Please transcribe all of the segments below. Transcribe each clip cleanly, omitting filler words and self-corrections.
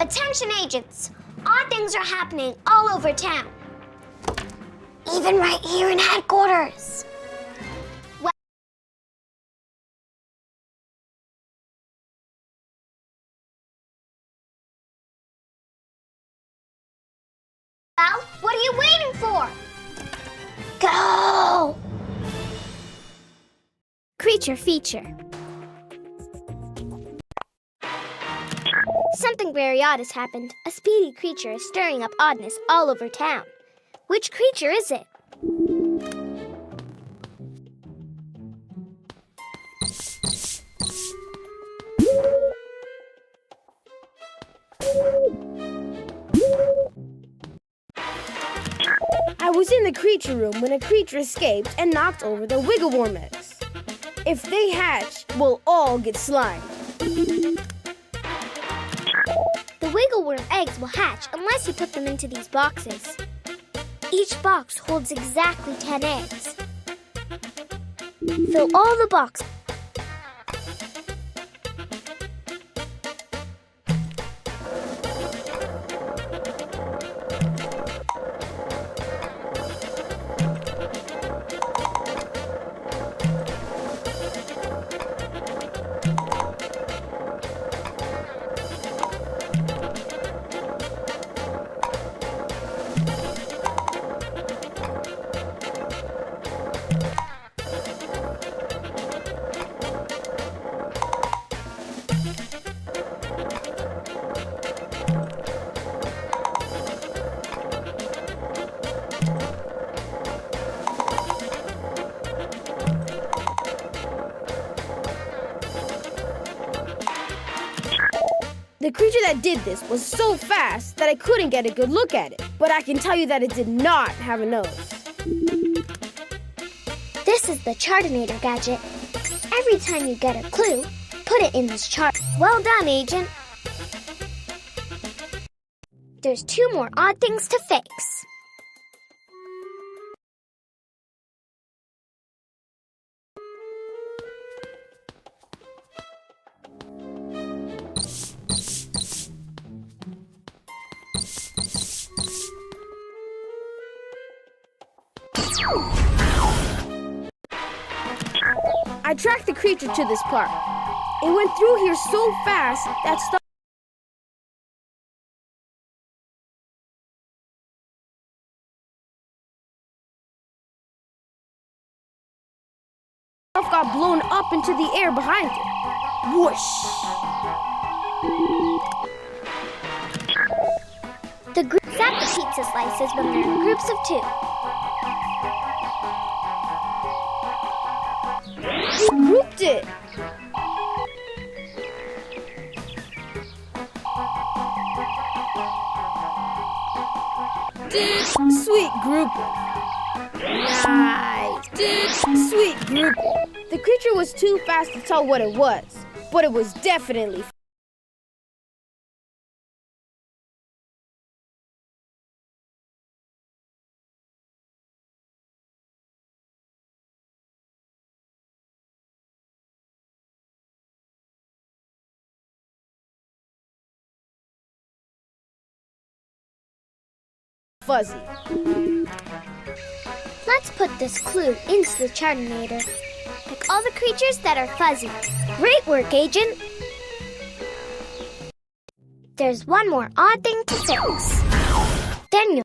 Attention agents! Odd things are happening all over town. Even right here in headquarters. Well, what are you waiting for? Go! Creature feature. Something very odd has happened. A speedy creature is stirring up oddness all over town. Which creature is it? I was in the creature room when a creature escaped and knocked over the wiggle worm eggs. If they hatch, we'll all get slimed. The wiggle worm eggs will hatch unless you put them into these boxes. Each box holds exactly 10 eggs. Fill all the boxes. The creature that did this was so fast that I couldn't get a good look at it. But I can tell you that it did not have a nose. This is the Chartinator gadget. Every time you get a clue, put it in this chart. Well done, Agent. There's 2 more odd things to fix. I tracked the creature to this park. It went through here so fast that stuff got blown up into the air behind it. Whoosh! The group zap the pizza slices when they're in groups of 2. We grouped it. Sweet grouping. Nice. Sweet grouping. The creature was too fast to tell what it was, but it was definitely fuzzy. Let's put this clue into the Chartinator. Pick all the creatures that are fuzzy. Great work, Agent. There's 1 more odd thing to fix. Then you...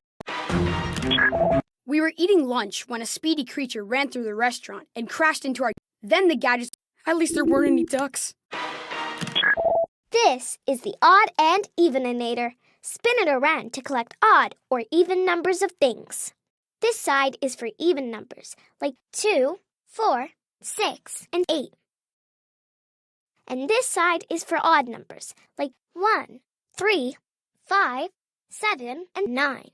We were eating lunch when a speedy creature ran through the restaurant and crashed into our... Then the gadgets... At least there weren't any ducks. This is the Odd and Eveninator. Spin it around to collect odd or even numbers of things. This side is for even numbers, like 2, 4, 6, and 8. And this side is for odd numbers, like 1, 3, 5, 7, and 9.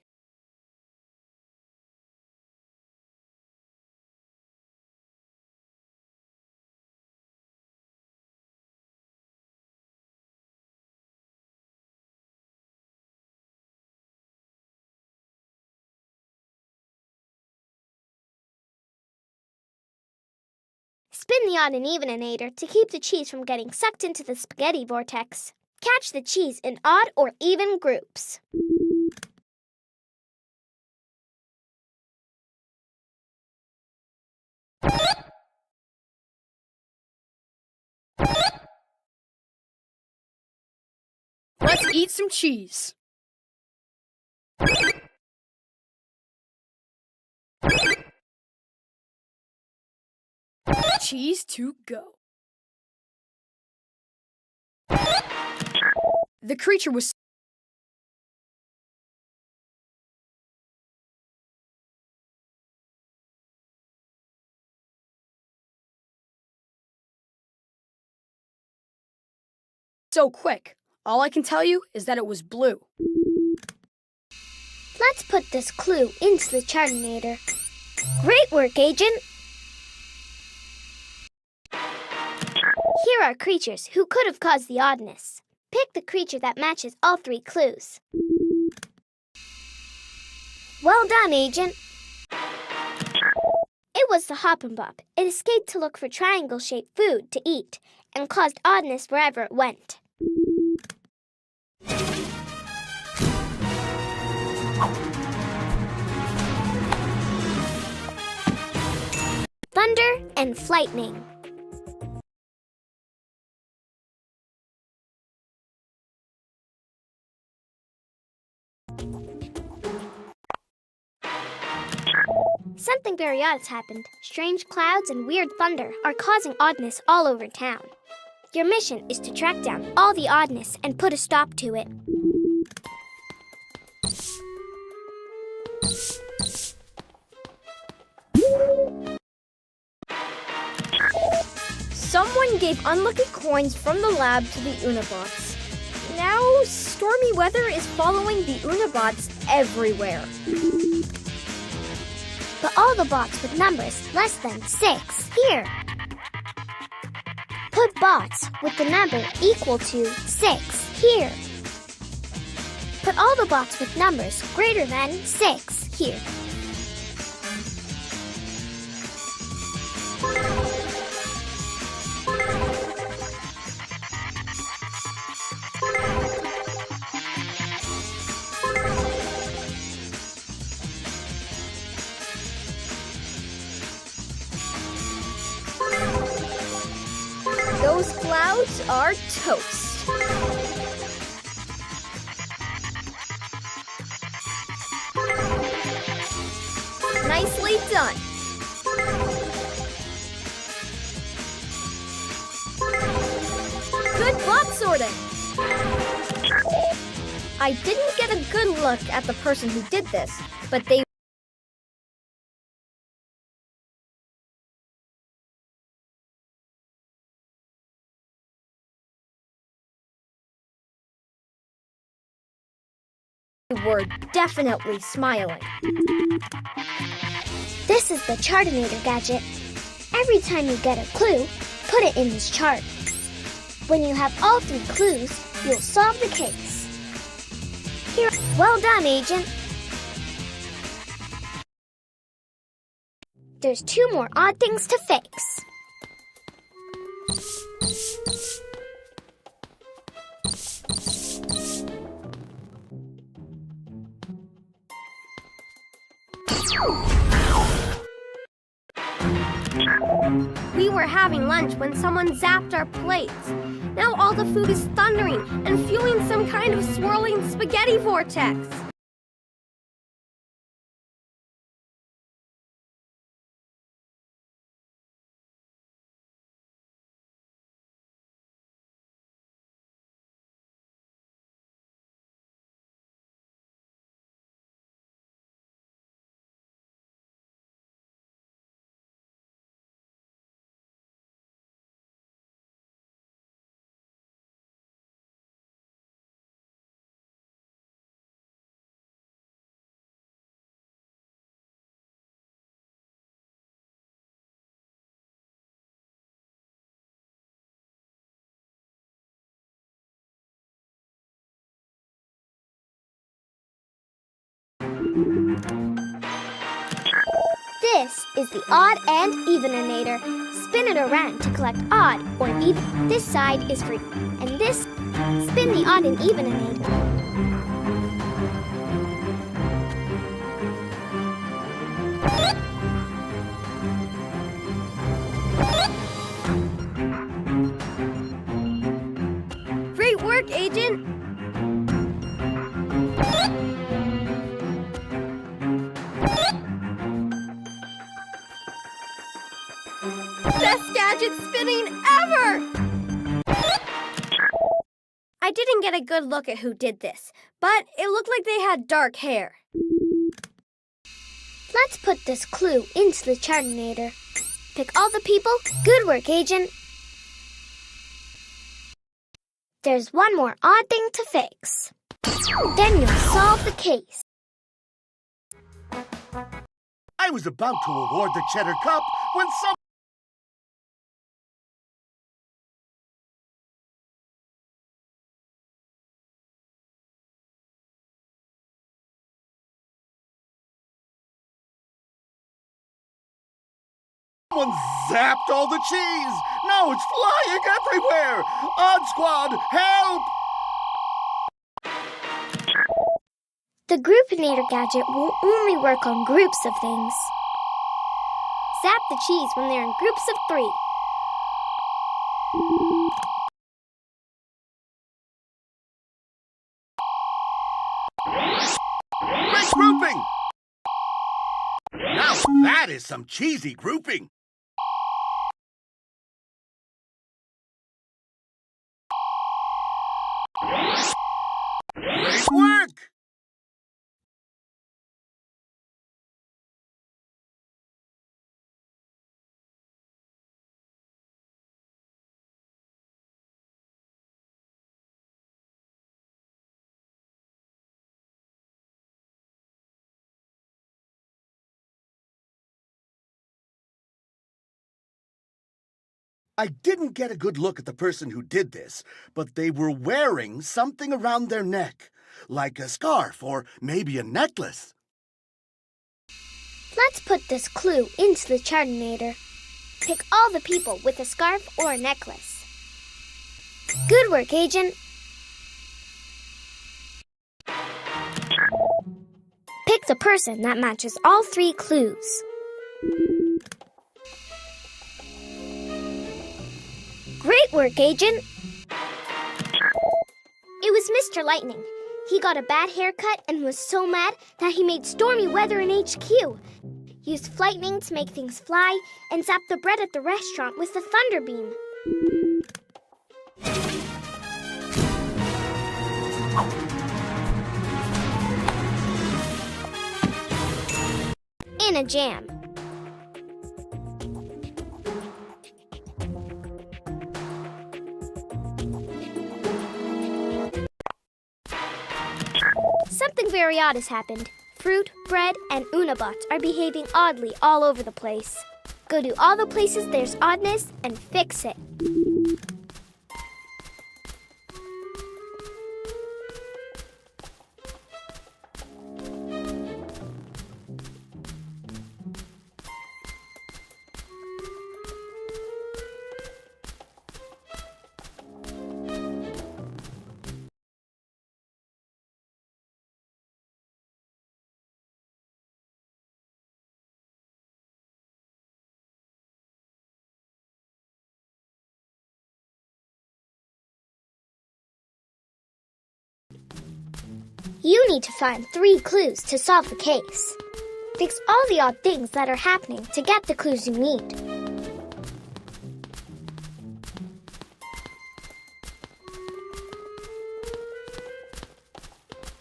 Spin the odd and eveninator to keep the cheese from getting sucked into the spaghetti vortex. Catch the cheese in odd or even groups. Let's eat some cheese. Cheese to go. The creature was so quick. All I can tell you is that it was blue. Let's put this clue into the Chartinator. Great work, Agent! Here are creatures who could have caused the oddness. Pick the creature that matches all 3 clues. Well done, Agent! It was the Hoppin' Bop. It escaped to look for triangle-shaped food to eat and caused oddness wherever it went. Thunder and Flightning. Something very odd has happened. Strange clouds and weird thunder are causing oddness all over town. Your mission is to track down all the oddness and put a stop to it. Someone gave unlucky coins from the lab to the Unabots. Now, stormy weather is following the Unabots everywhere. But all the bots with numbers less than 6 here. Put bots with the number equal to 6 here. Put all the bots with numbers greater than 6 here. Those clouds are toast. Nicely done. Good bot sorting. I didn't get a good look at the person who did this, but they were definitely smiling. This is the Chartinator gadget. Every time you get a clue, put it in this chart. When you have all 3 clues, you'll solve the case. Here, well done, Agent. There's 2 more odd things to fix. We were having lunch when someone zapped our plates. Now all the food is thundering and fueling some kind of swirling spaghetti vortex. This is the Odd and Eveninator. Spin it around to collect odd or even. This side is for and this Spin the odd and evenator. Great work, Agent! Best gadget spinning ever! I didn't get a good look at who did this, but it looked like they had dark hair. Let's put this clue into the Chartinator. Pick all the people. Good work, Agent. There's one more odd thing to fix. Then you'll solve the case. I was about to award the Cheddar Cup when someone zapped all the cheese. Now it's flying everywhere. Odd Squad, help! The Groupinator gadget will only work on groups of things. Zap the cheese when they're in groups of 3. Great grouping! Now that is some cheesy grouping. Great work! I didn't get a good look at the person who did this, but they were wearing something around their neck, like a scarf or maybe a necklace. Let's put this clue into the Chartinator. Pick all the people with a scarf or a necklace. Good work, Agent. Pick the person that matches all 3 clues. Great work, Agent. It was Mr. Lightning. He got a bad haircut and was so mad that he made stormy weather in HQ. Used Flightning to make things fly and zapped the bread at the restaurant with the Thunder Beam. In a jam. Something very odd has happened. Fruit, bread, and Unabots are behaving oddly all over the place. Go to all the places there's oddness and fix it. You need to find 3 clues to solve the case. Fix all the odd things that are happening to get the clues you need.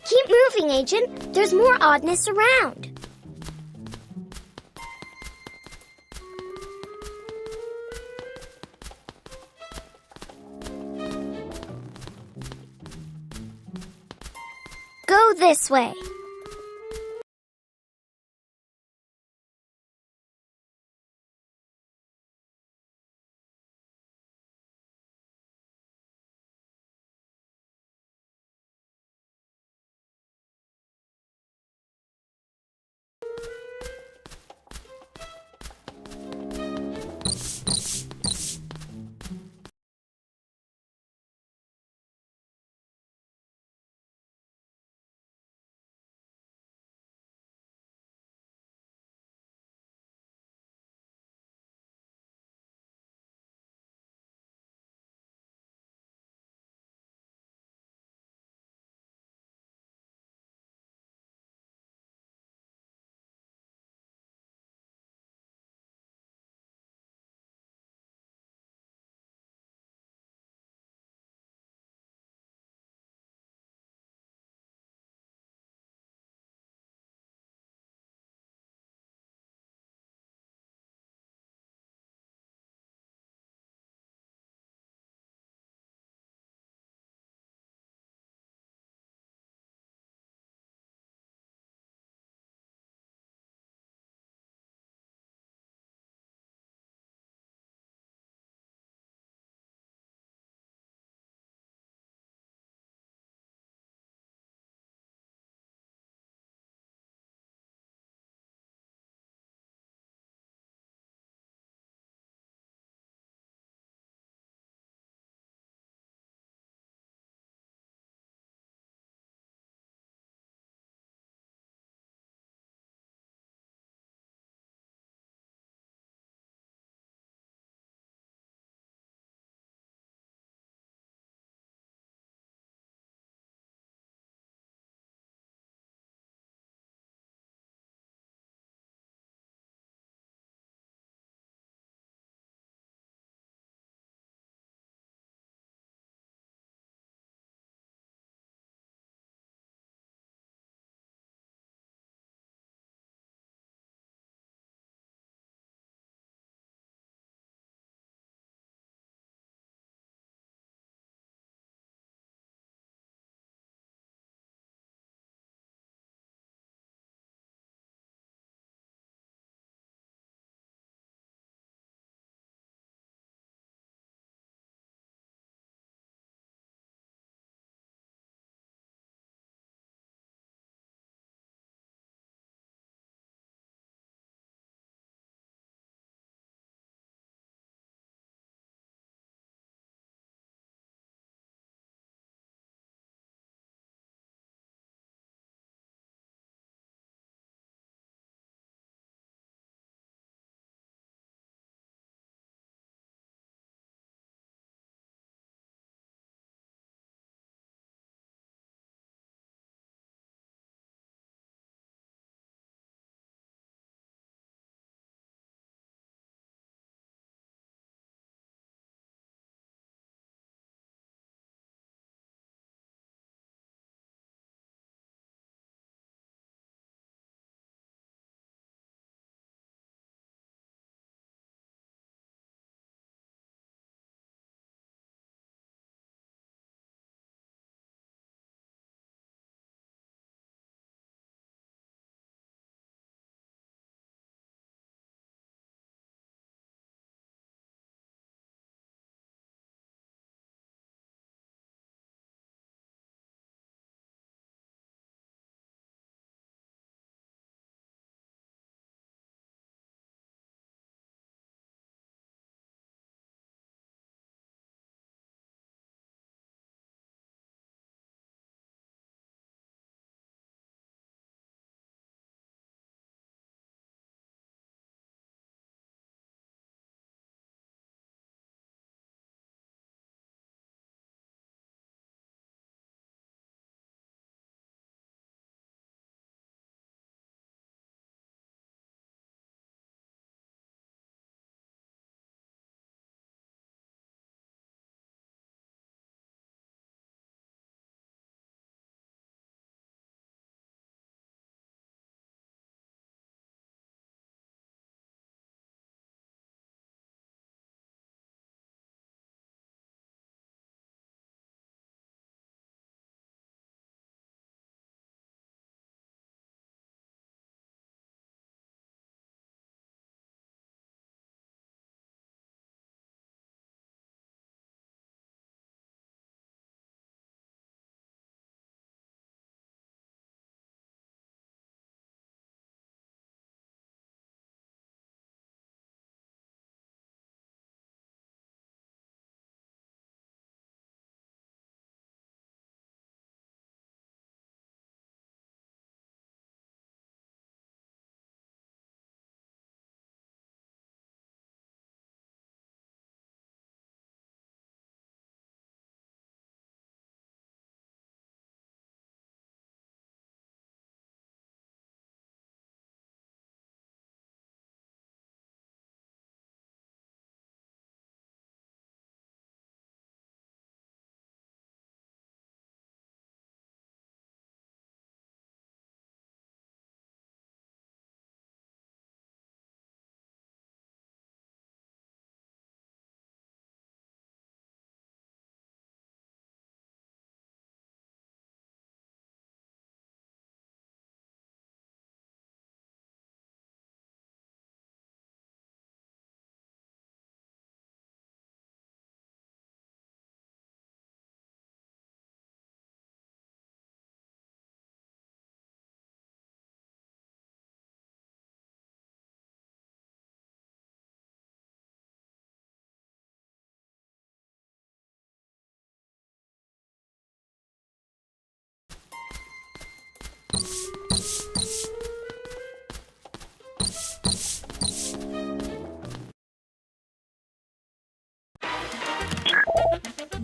Keep moving, Agent. There's more oddness around. Go this way.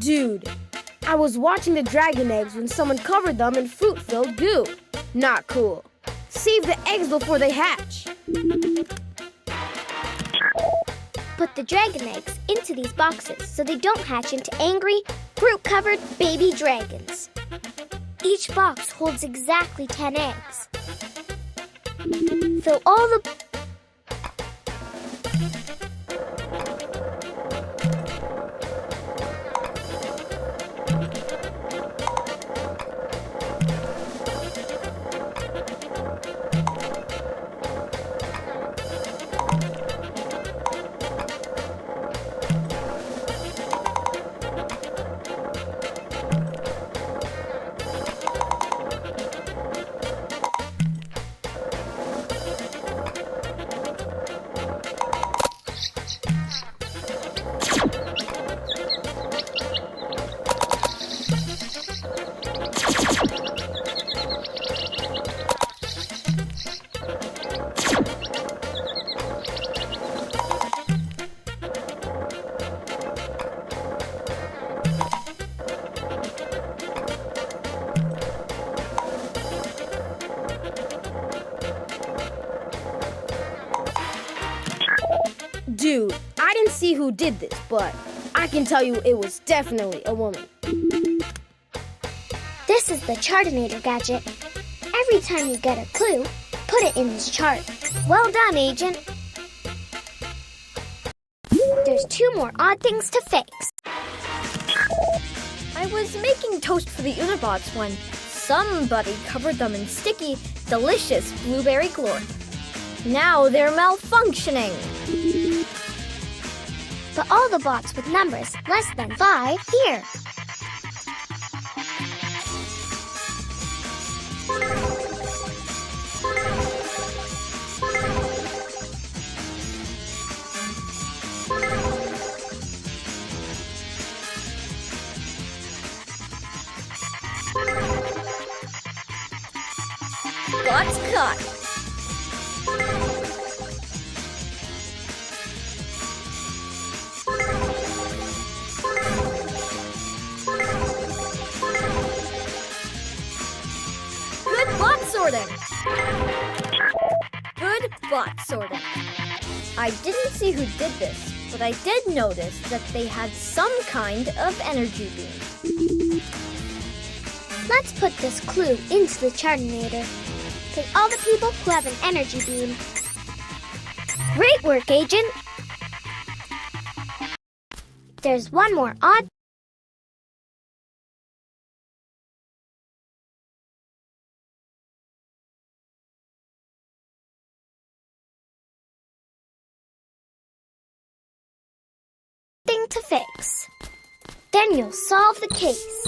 Dude, I was watching the dragon eggs when someone covered them in fruit-filled goo. Not cool. Save the eggs before they hatch. Put the dragon eggs into these boxes so they don't hatch into angry, fruit-covered baby dragons. Each box holds exactly 10 eggs. Fill all the... Dude, I didn't see who did this, but I can tell you it was definitely a woman. This is the Chartinator gadget. Every time you get a clue, put it in this chart. Well done, Agent. There's 2 more odd things to fix. I was making toast for the Unibots when somebody covered them in sticky, delicious blueberry glory. Now they're malfunctioning. Put all the bots with numbers less than 5 here. Bots cut. Good bot sorting. Good bot sorting. I didn't see who did this, but I did notice that they had some kind of energy beam. Let's put this clue into the Chartinator. Pick all the people who have an energy beam. Great work, Agent! There's one more odd thing to fix. Then you'll solve the case.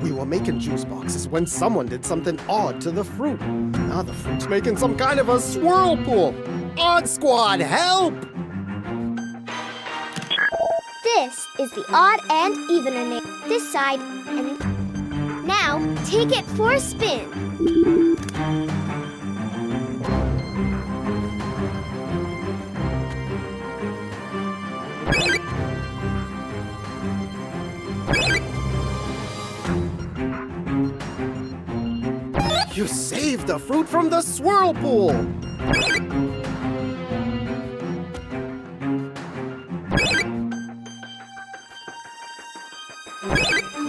We were making juice boxes when someone did something odd to the fruit. Now the fruit's making some kind of a swirl pool. Odd Squad, help! This is the odd and evenator. This side, and now take it for a spin. You saved the fruit from the swirl pool!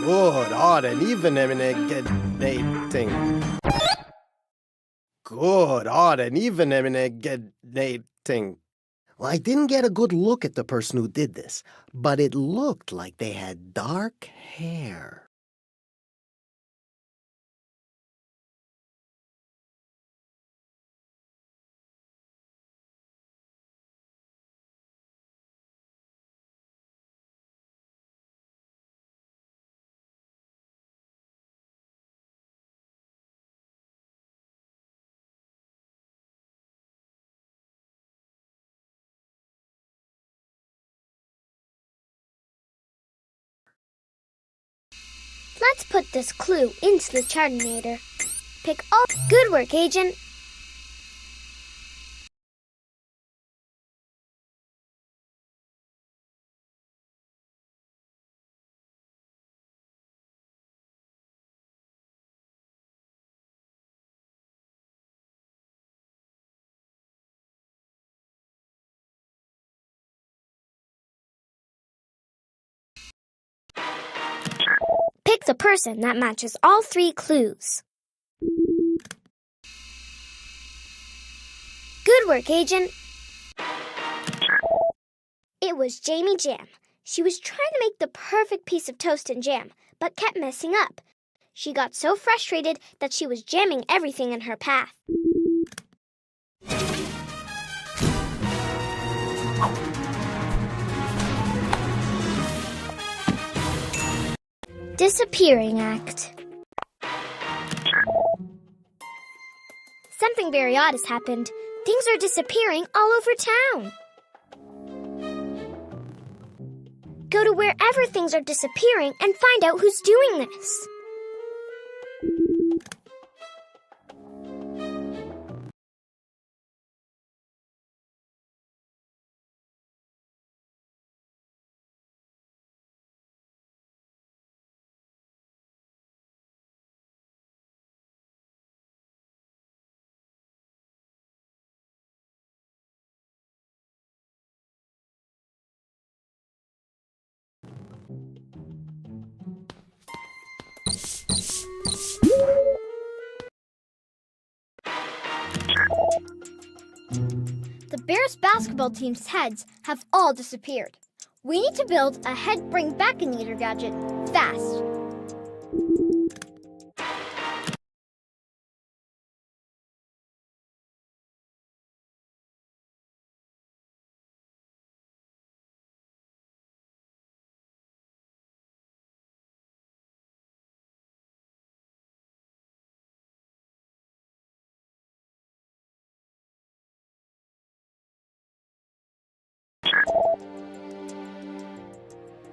Good, odd, and evenating. Good, odd, and evenating. Well, I didn't get a good look at the person who did this, but it looked like they had dark hair. Let's put this clue into the Chartinator. Pick all. Good work, Agent. Pick the person that matches all 3 clues. Good work, Agent. It was Jamie Jam. She was trying to make the perfect piece of toast and jam, but kept messing up. She got so frustrated that she was jamming everything in her path. Disappearing act. Something very odd has happened. Things are disappearing all over town. Go to wherever things are disappearing and find out who's doing this. The Bears basketball team's heads have all disappeared. We need to build a head bring back-a-nator gadget fast.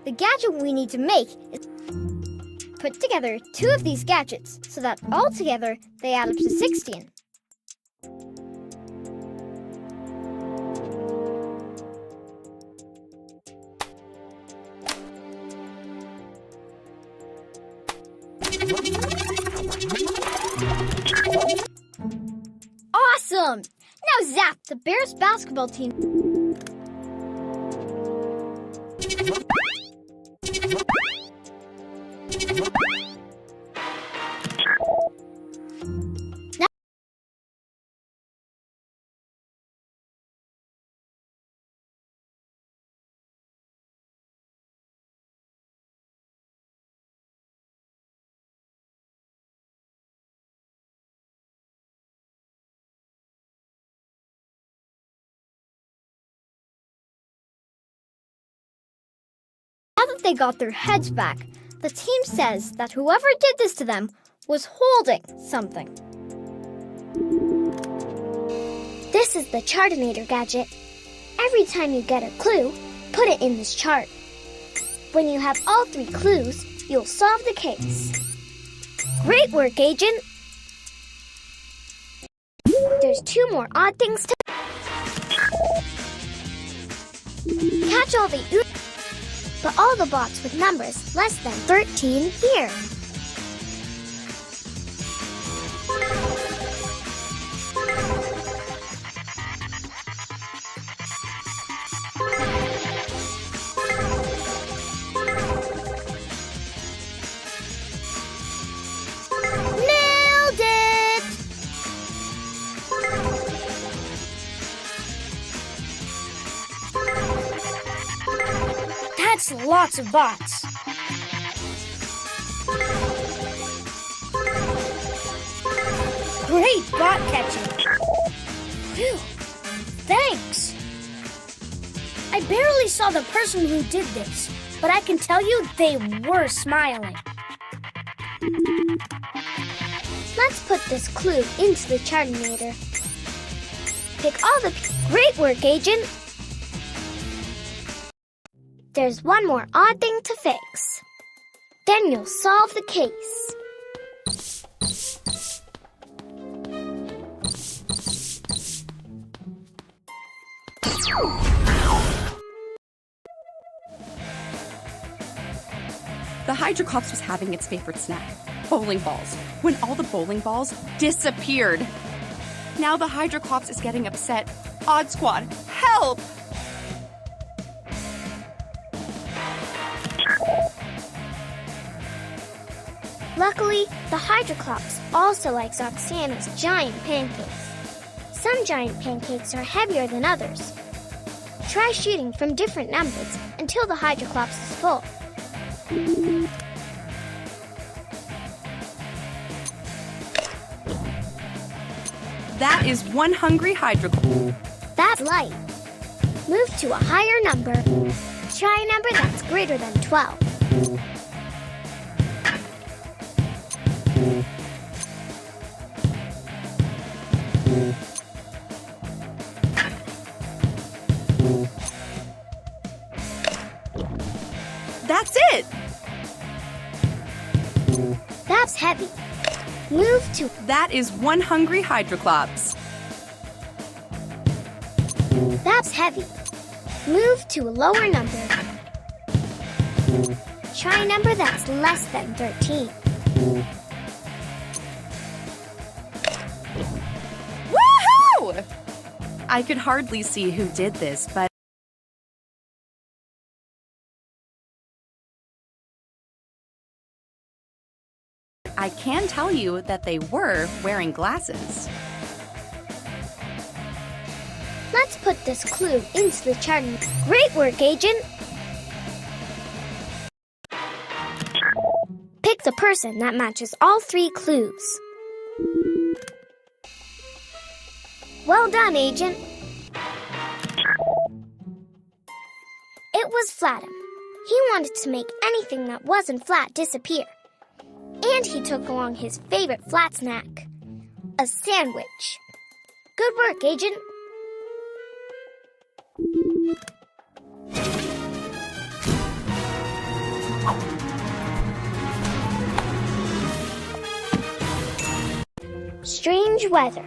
The gadget we need to make is put together 2 of these gadgets so that all together they add up to 16. Awesome! Now zap the Bears basketball team. Now that they got their heads back, the team says that whoever did this to them was holding something. This is the Chartinator gadget. Every time you get a clue, put it in this chart. When you have all 3 clues, you'll solve the case. Great work, Agent! There's 2 more odd things to catch all the but all the bots with numbers less than 13 here. Nailed it! That's lots of bots. Great bot catching. Phew. Thanks. I barely saw the person who did this, but I can tell you they were smiling. Let's put this clue into the Chartinator. Pick all the... Great work, Agent! There's 1 more odd thing to fix. Then you'll solve the case. The Hydroclops was having its favorite snack, bowling balls, when all the bowling balls disappeared. Now the Hydroclops is getting upset. Odd Squad, help! Luckily, the Hydroclops also likes Oksana's giant pancakes. Some giant pancakes are heavier than others. Try shooting from different numbers until the Hydroclops is full. That is one hungry Hydroclop. That's light. Move to a higher number. Try a number that's greater than 12. That's it! That's heavy. Move to... That is one hungry Hydroclops. That's heavy. Move to a lower number. Try a number that's less than 13. Woohoo! I could hardly see who did this, but I can tell you that they were wearing glasses. Let's put this clue into the chart. Great work, Agent! Pick the person that matches all 3 clues. Well done, Agent. It was Flatum. He wanted to make anything that wasn't flat disappear. And he took along his favorite flat snack, a sandwich. Good work, Agent. Strange weather.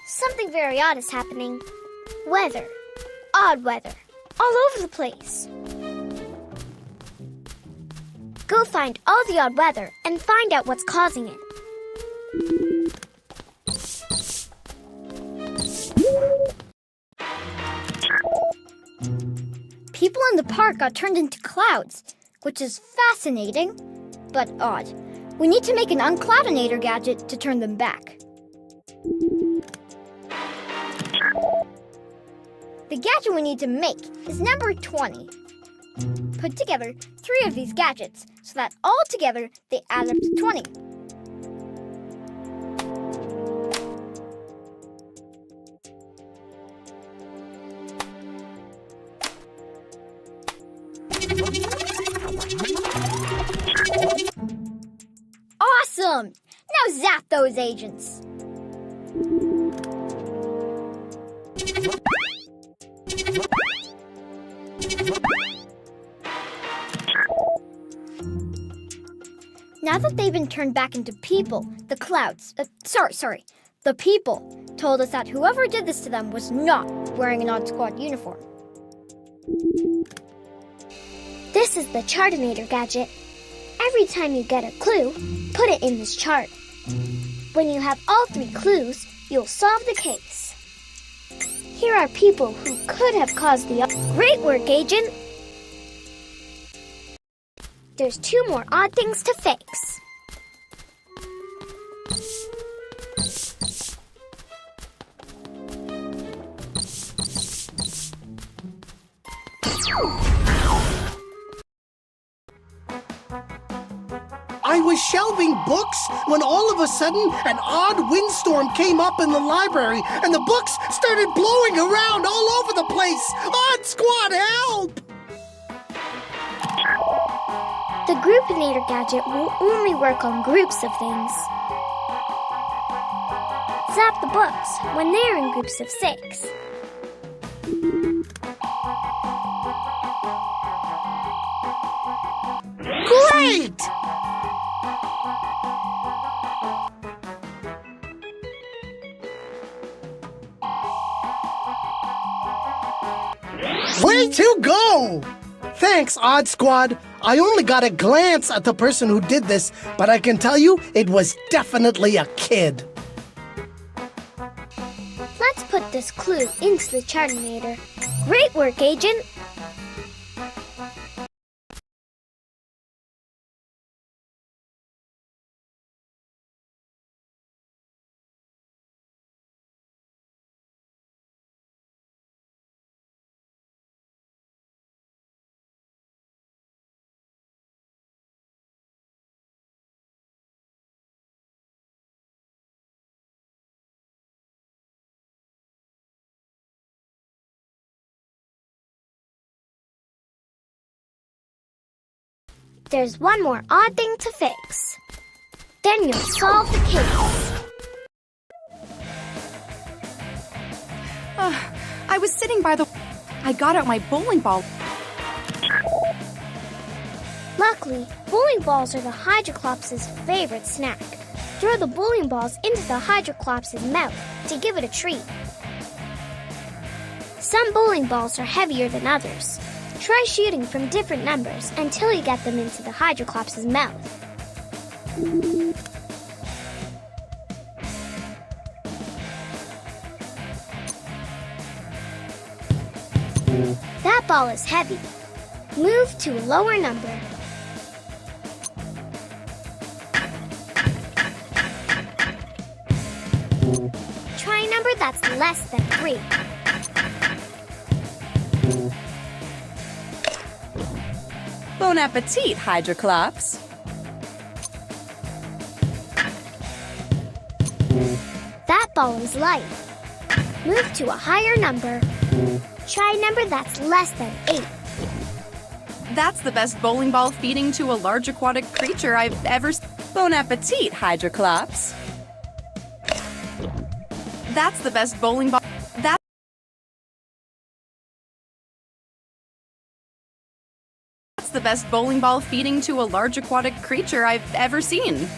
Something very odd is happening. Weather. Odd weather. All over the place. Go find all the odd weather and find out what's causing it. People in the park got turned into clouds, which is fascinating, but odd. We need to make an uncloudinator gadget to turn them back. The gadget we need to make is number 20. Put together 3 of these gadgets so that all together they add up to 20. Awesome! Now zap those agents. Now that they've been turned back into people, the clouds, the people told us that whoever did this to them was not wearing an Odd Squad uniform. This is the Chartinator gadget. Every time you get a clue, put it in this chart. When you have all 3 clues, you'll solve the case. Here are people who could have caused the... Great work, Agent! There's 2 more odd things to fix. I was shelving books when all of a sudden an odd windstorm came up in the library and the books started blowing around all over the place. Odd Squad, help! The Groupinator gadget will only work on groups of things. Zap the books when they're in groups of 6. Great! Way to go! Thanks, Odd Squad. I only got a glance at the person who did this, but I can tell you it was definitely a kid. Let's put this clue into the Chartinator. Great work, Agent! There's one more odd thing to fix. Then you'll solve the case. I was sitting by the... I got out my bowling ball. Luckily, bowling balls are the Hydroclops' favorite snack. Throw the bowling balls into the Hydroclops' mouth to give it a treat. Some bowling balls are heavier than others. Try shooting from different numbers until you get them into the Hydroclops' mouth. That ball is heavy. Move to a lower number. Try a number that's less than 3. Bon appetit, Hydroclops. That ball is light. Move to a higher number. Try a number that's less than 8. That's the best bowling ball feeding to a large aquatic creature I've ever... Bon appetit, Hydroclops. That's the best bowling ball... That's the best bowling ball feeding to a large aquatic creature I've ever seen.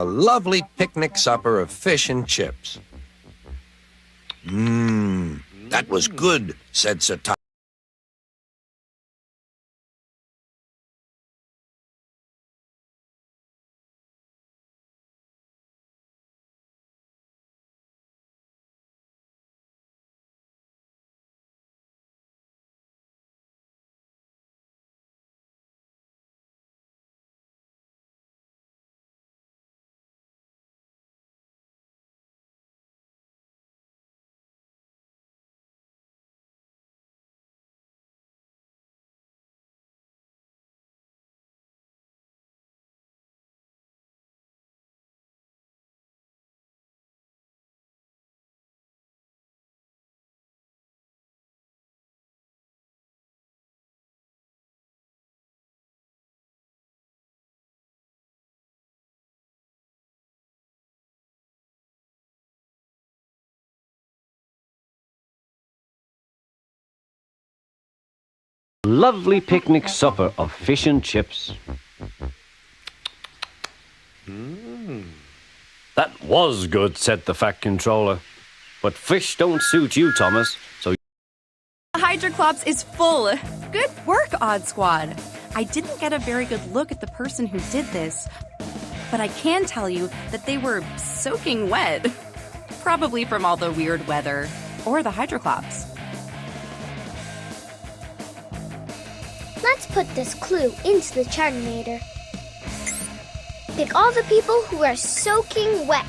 A lovely picnic supper of fish and chips. That was good, said Satan. Lovely picnic supper of fish and chips. That was good, said the Fat Controller. But fish don't suit you, Thomas, so... The Hydroclops is full. Good work, Odd Squad. I didn't get a very good look at the person who did this, but I can tell you that they were soaking wet. Probably from all the weird weather, or the Hydroclops. Let's put this clue into the Chartinator. Pick all the people who are soaking wet.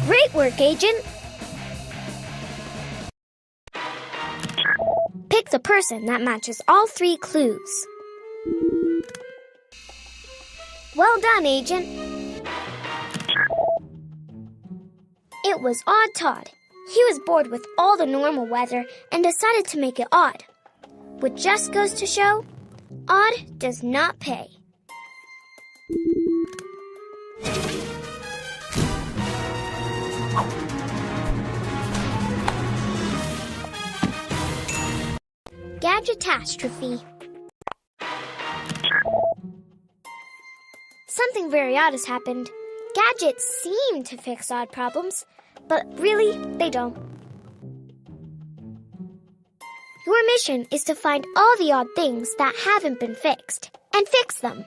Great work, Agent. Pick the person that matches all 3 clues. Well done, Agent. It was Odd Todd. He was bored with all the normal weather and decided to make it odd. Which just goes to show, odd does not pay. Gadgetastrophe. Something very odd has happened. Gadgets seem to fix odd problems, but really, they don't. Your mission is to find all the odd things that haven't been fixed, and fix them.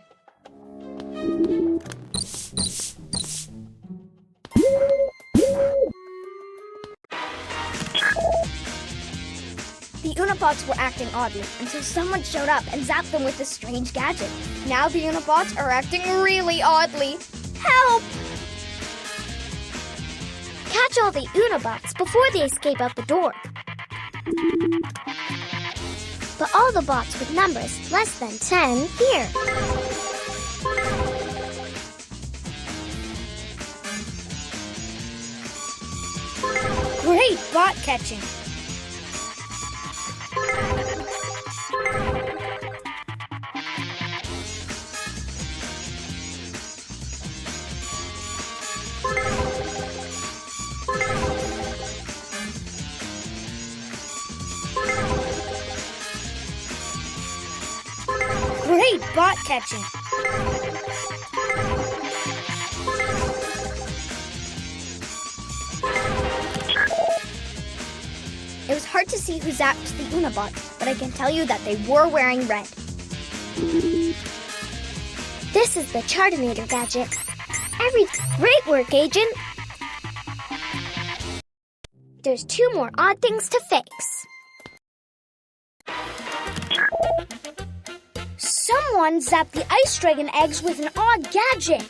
The Unabots were acting oddly until someone showed up and zapped them with this strange gadget. Now the Unabots are acting really oddly. Help! Catch all the Unabots before they escape out the door. Put all the bots with numbers less than 10 here. Great bot catching. Great bot catching. It was hard to see who zapped the Unabot, but I can tell you that they were wearing red. This is the Chartinator gadget. Great work, Agent. There's 2 more odd things to fix. Someone zapped the ice dragon eggs with an odd gadget.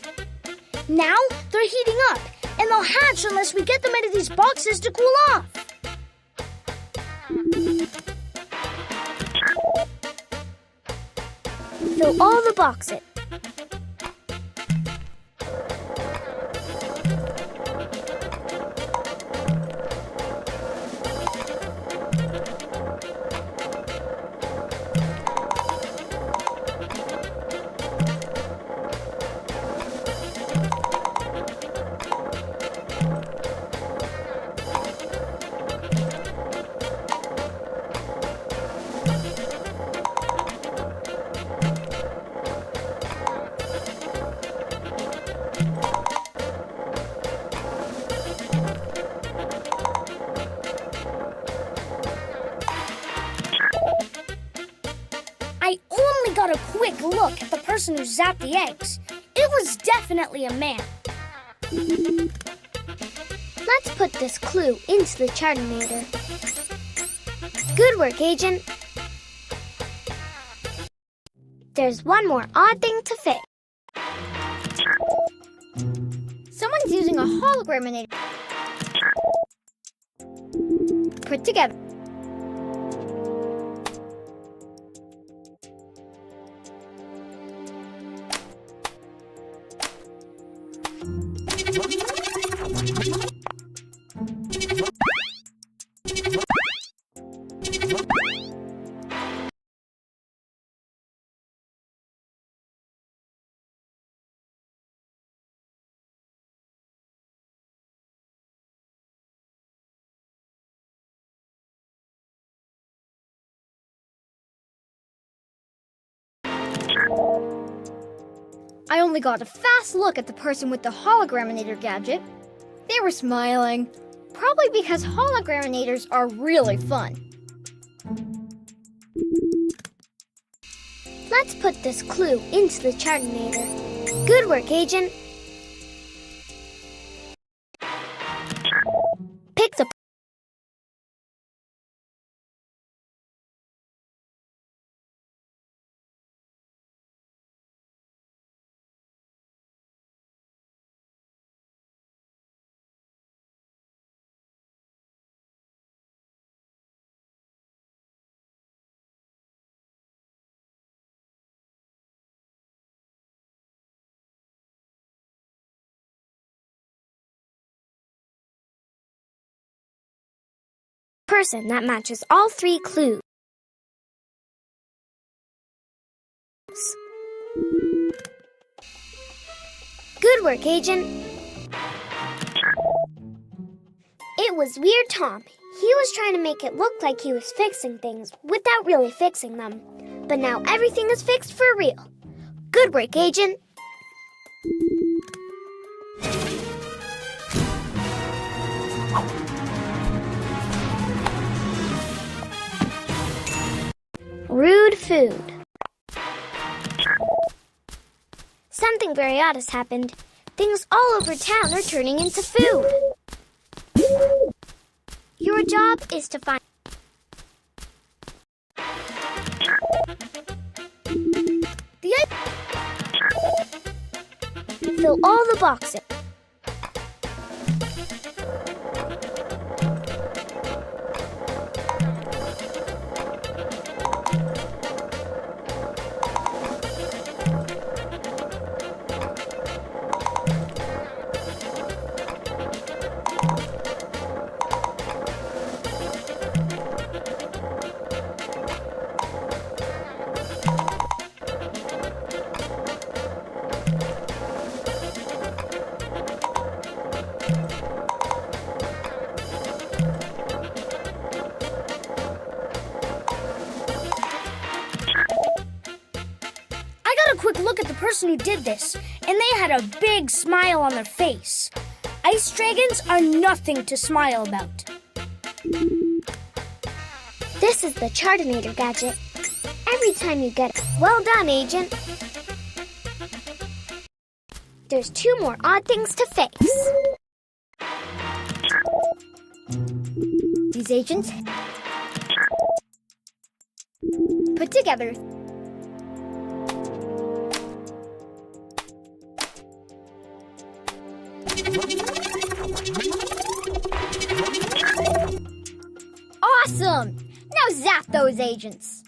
Now they're heating up, and they'll hatch unless we get them into these boxes to cool off. Fill all the boxes. I only got a quick look at the person who zapped the eggs. It was definitely a man. Let's put this clue into the Chartinator. Good work, Agent. There's 1 more odd thing to fix. Someone's using a holograminator. Put together. I only got a fast look at the person with the holograminator gadget. They were smiling, probably because holograminators are really fun. Let's put this clue into the Chartinator. Good work, Agent. Pick the person that matches all 3 clues. Good work, Agent. It was Weird Tom. He was trying to make it look like he was fixing things without really fixing them. But now everything is fixed for real. Good work, Agent. Rude food. Something very odd has happened. Things all over town are turning into food. Your job is to find fill all the boxes. A quick look at the person who did this, and they had a big smile on their face. Ice dragons are nothing to smile about. This is the Chartinator gadget. Every time you get it. Well done, Agent. There's 2 more odd things to fix. These agents put together. Awesome! Now zap those agents.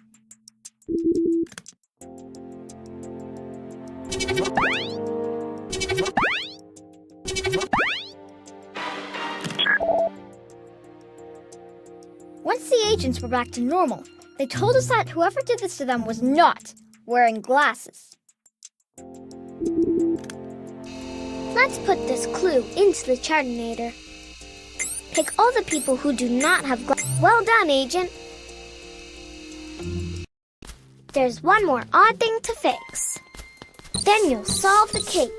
Once the agents were back to normal, they told us that whoever did this to them was not wearing glasses. Let's put this clue into the Chartinator. Pick all the people who do not have glasses. Well done, Agent. There's 1 more odd thing to fix. Then you'll solve the case.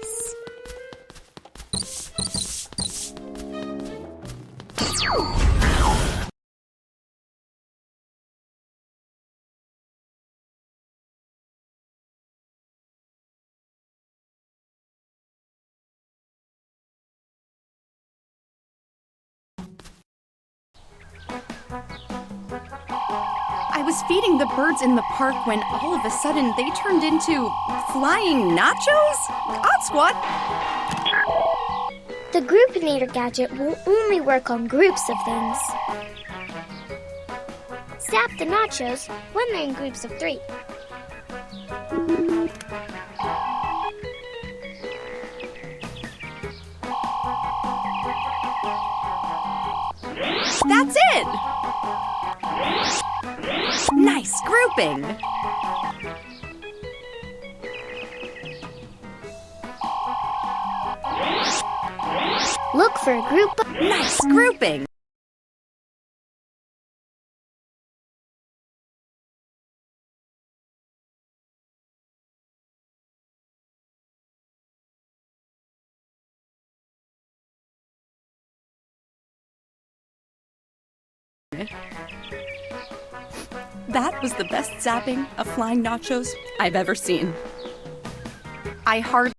I was feeding the birds in the park when all of a sudden they turned into flying nachos? Odd Squad! The Groupinator gadget will only work on groups of things. Zap the nachos when they're in groups of 3. That's it! Nice grouping! Look for a group of... Nice grouping! That was the best zapping of flying nachos I've ever seen. I hardly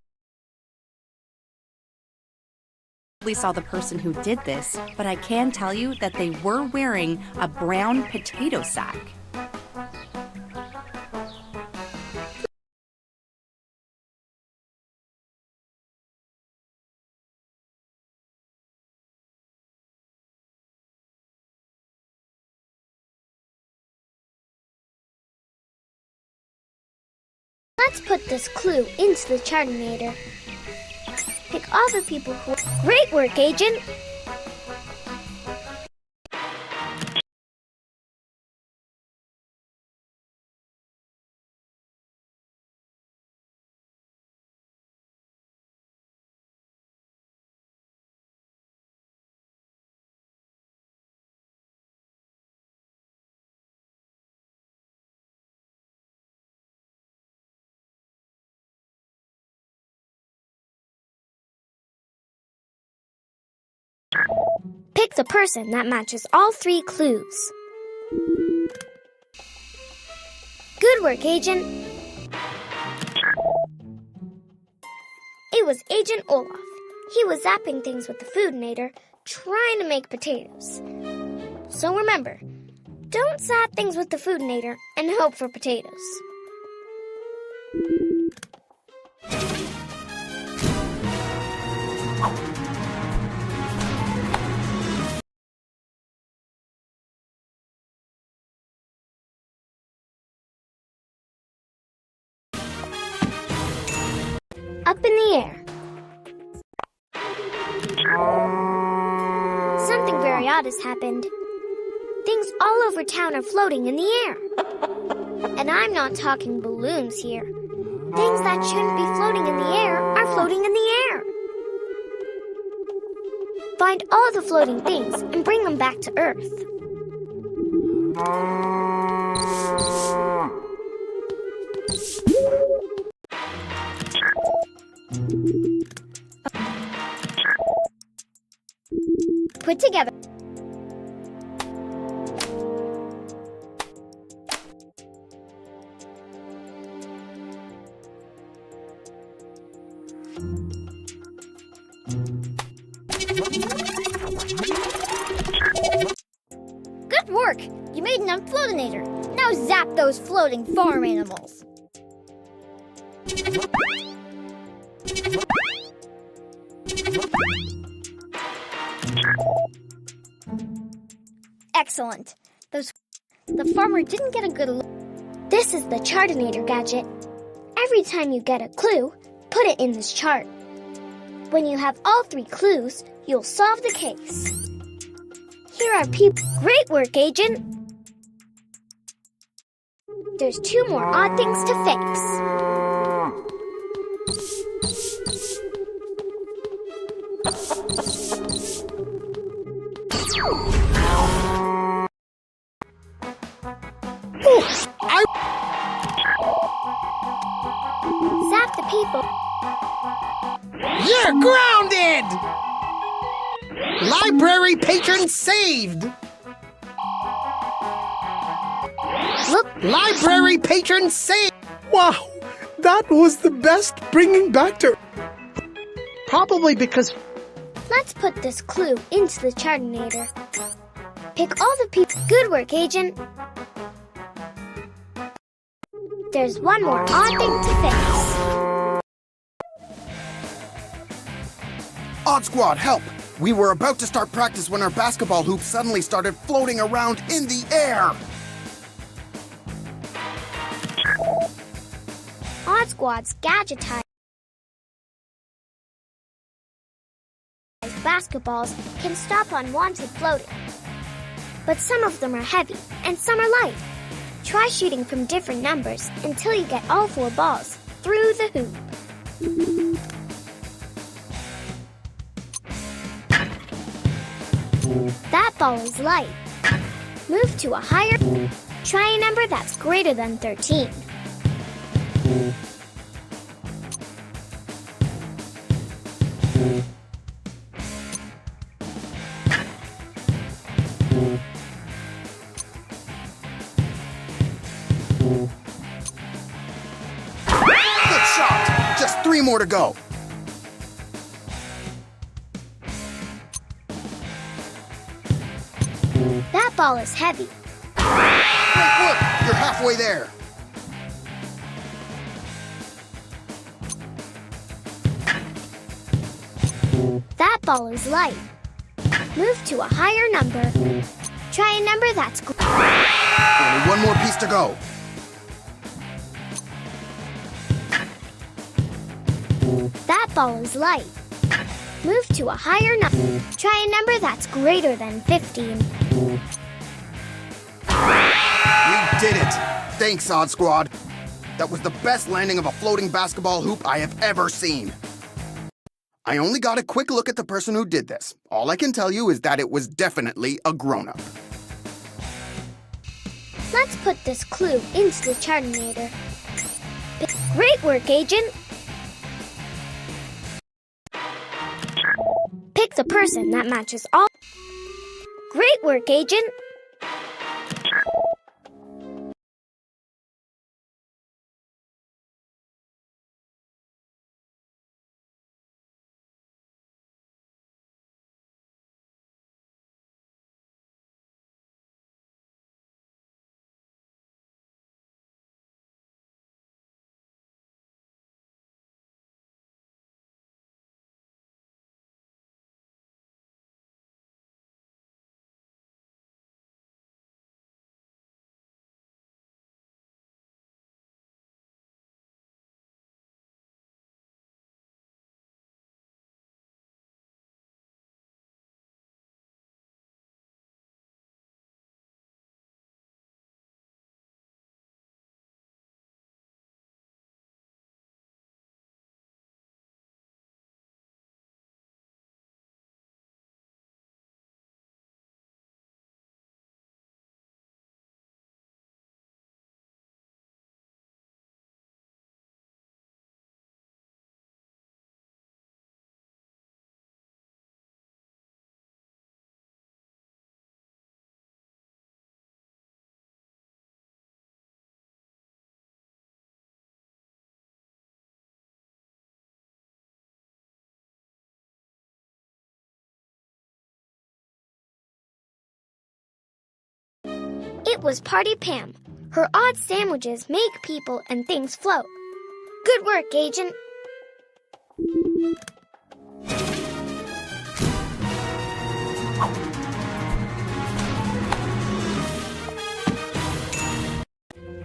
saw the person who did this, but I can tell you that they were wearing a brown potato sack. Let's put this clue into the Chartinator. Pick all the people who... Great work, Agent! Pick the person that matches all 3 clues. Good work, Agent. It was Agent Olaf. He was zapping things with the Foodinator, trying to make potatoes. So remember, don't zap things with the Foodinator and hope for potatoes. Up in the air. Something very odd has happened. Things all over town are floating in the air. And I'm not talking balloons here. Things that shouldn't be floating in the air are floating in the air. Find all the floating things and bring them back to Earth. Put together. Good work! You made an unfloatinator. Now zap those floating farm animals. Excellent. The farmer didn't get a good look. This is the Chartinator gadget. Every time you get a clue, put it in this chart. When you have all 3 clues, you'll solve the case. Here are people. Great work, Agent. There's 2 more odd things to fix. Zap the people. You're grounded! Library patron saved! Look, Library patron saved! Wow, that was the best bringing back to... Probably because... let's put this clue into the Chartinator. Pick all the people. Good work, Agent. There's 1 more odd thing to fix. Odd Squad, help! We were about to start practice when our basketball hoop suddenly started floating around in the air! Odd Squad's gadgetized basketballs can stop unwanted floating. But some of them are heavy and some are light. Try shooting from different numbers until you get all 4 balls through the hoop. That ball is light. Move to a higher. Try a number that's greater than 13. Good shot! Just 3 more to go. That ball is heavy. Great work! You're halfway there. That ball is light. Move to a higher number. Try a number that's Only 1 more piece to go. That ball is light. Move to a higher number. Try a number that's greater than 15. We did it! Thanks, Odd Squad. That was the best landing of a floating basketball hoop I have ever seen. I only got a quick look at the person who did this. All I can tell you is that it was definitely a grown-up. Let's put this clue into the Chartinator. Great work, Agent. Pick the person that matches all. Great work, Agent. It was Party Pam. Her odd sandwiches make people and things float. Good work, Agent.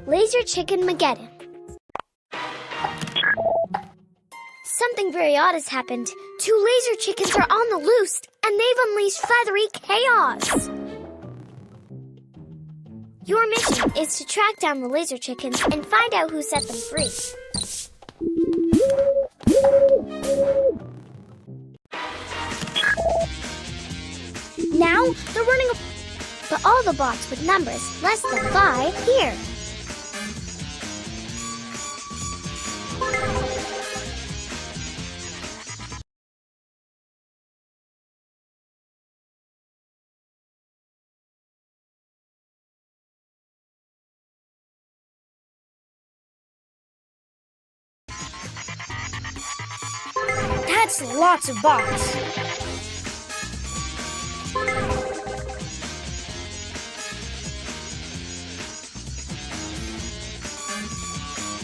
Laser Chicken Mageddon. Something very odd has happened. 2 laser chickens are on the loose, and they've unleashed feathery chaos. Your mission is to track down the laser chickens and find out who set them free. Now they're running but all the bots with numbers less than 5 here. That's lots of bots.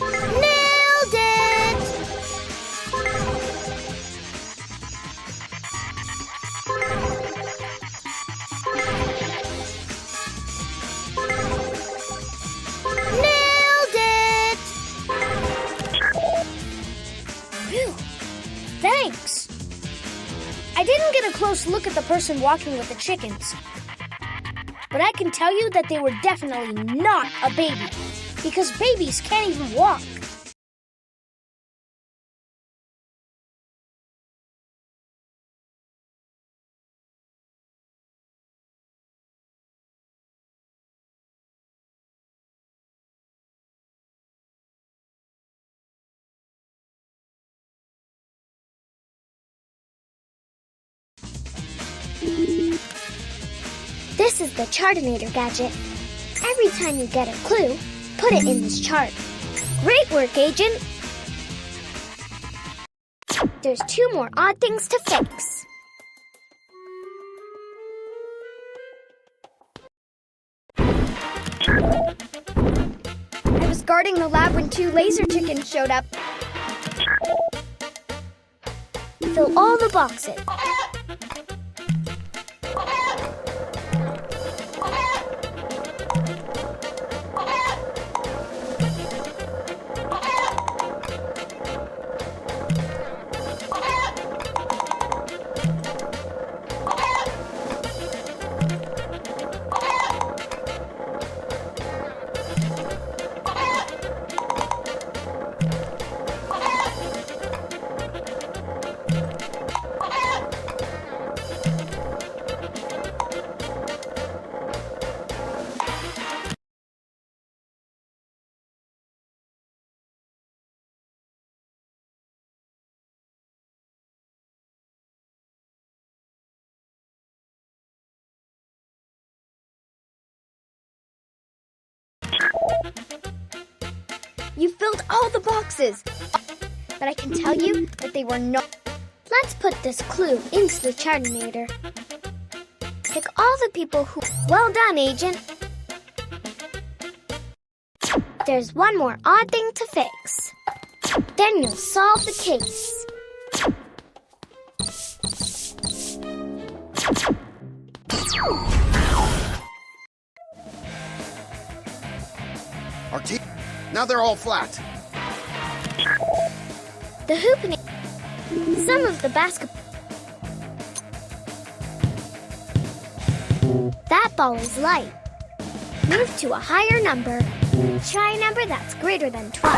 Nailed it! Nailed it! Phew. Thanks. I didn't get a close look at the person walking with the chickens. But I can tell you that they were definitely not a baby, because babies can't even walk. This is the Chartinator gadget. Every time you get a clue, put it in this chart. Great work, Agent! There's 2 more odd things to fix. I was guarding the lab when 2 laser chickens showed up. Fill all the boxes. You filled all the boxes, but I can tell you that they were not. Let's put this clue into the Chartinator. Pick all the people who... Well done, Agent. There's one more odd thing to fix. Then you'll solve the case. Our team. Now they're all flat. The hoop and some of the basketball. That ball is light. Move to a higher number. Try a number that's greater than 12.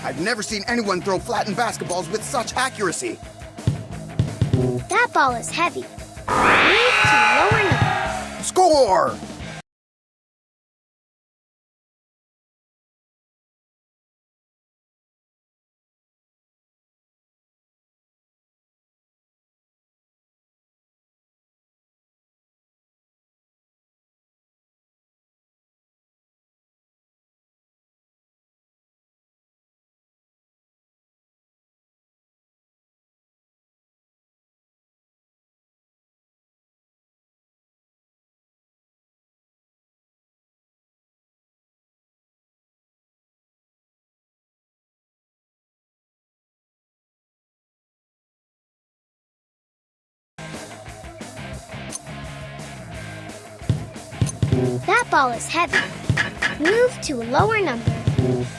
I've never seen anyone throw flattened basketballs with such accuracy. That ball is heavy. Move to a lower number. Score! That ball is heavy. Move to a lower number.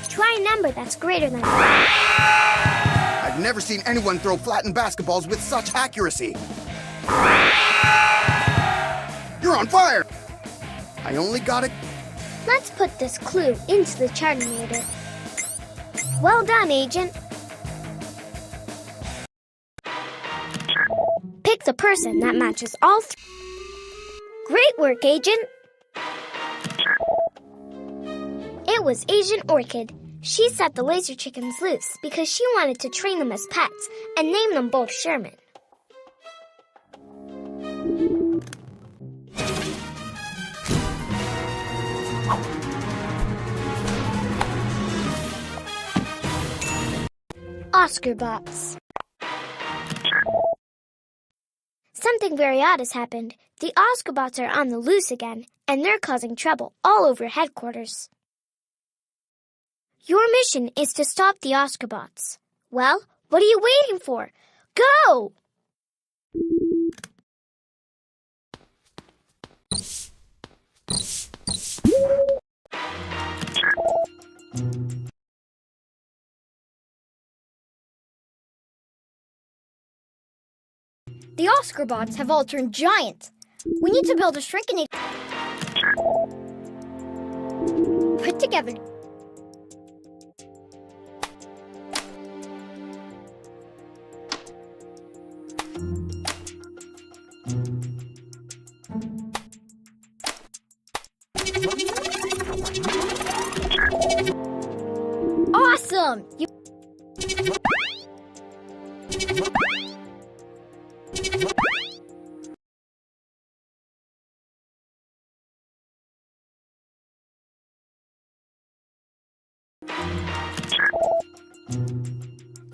Try a number that's greater than 12. I've never seen anyone throw flattened basketballs with such accuracy. You're on fire! I only got it. Let's put this clue into the Chartinator. Well done, Agent. Pick the person that matches all three. Great work, Agent. It was Agent Orchid. She set the laser chickens loose because she wanted to train them as pets and name them both Sherman. Oscar bots. Something very odd has happened. The Oscar bots are on the loose again, and they're causing trouble all over headquarters. Your mission is to stop the Oscar bots. Well, what are you waiting for? Go! The Oscar bots have all turned giant. We need to build a shrinking. Put together. Awesome!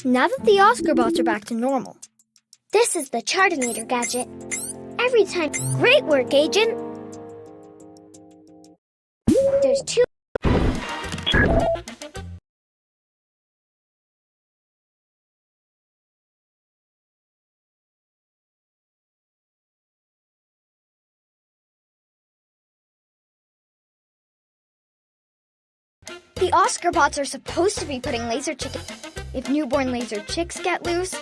Now that the Oscar bots are back to normal. This is the Chartinator gadget. Every time. Great work, Agent. There's two. The Oscar bots are supposed to be putting laser chicken. If newborn laser chicks get loose,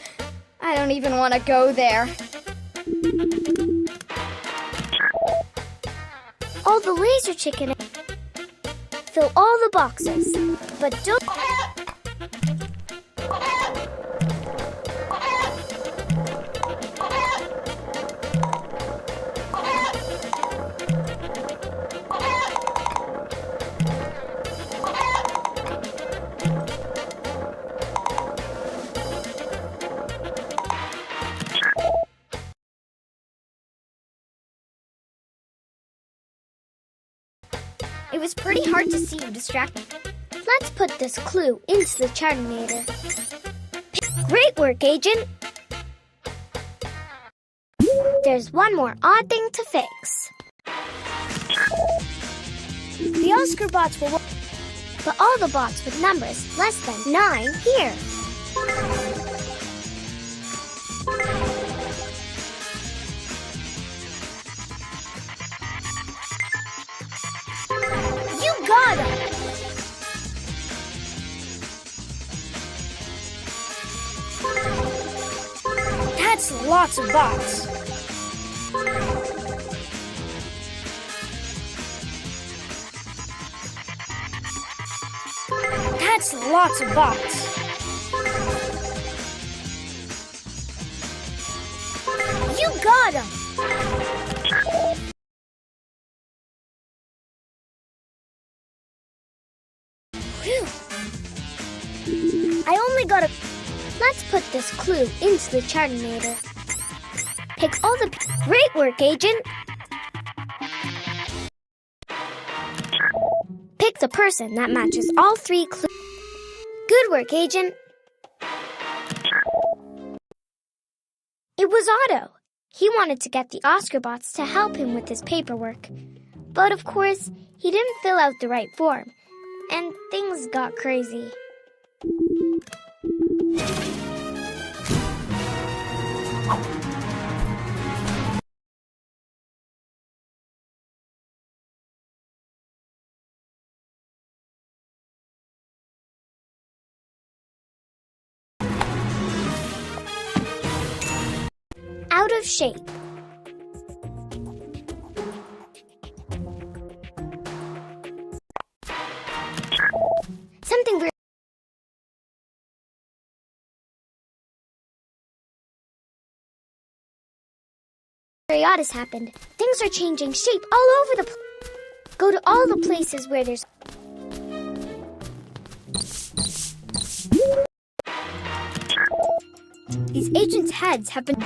I don't even want to go there. All the laser chicken. Fill all the boxes, but don't. It was pretty hard to see you distracted. Let's put this clue into the Chartinator. Great work, Agent! There's one more odd thing to fix. The Oscar bots will... But all the bots with numbers less than 9 here. You got him! That's lots of bots. That's lots of bots. You got him! Phew. I only got a... Let's put this clue into the Chartinator. Pick all the... Great work, Agent! Pick the person that matches all 3 clues. Good work, Agent! It was Otto. He wanted to get the Oscar bots to help him with his paperwork. But of course, he didn't fill out the right form, and things got crazy. Out of shape. Something very odd has happened. Things are changing shape all over the place. Go to all the places where there's... These agents' heads have been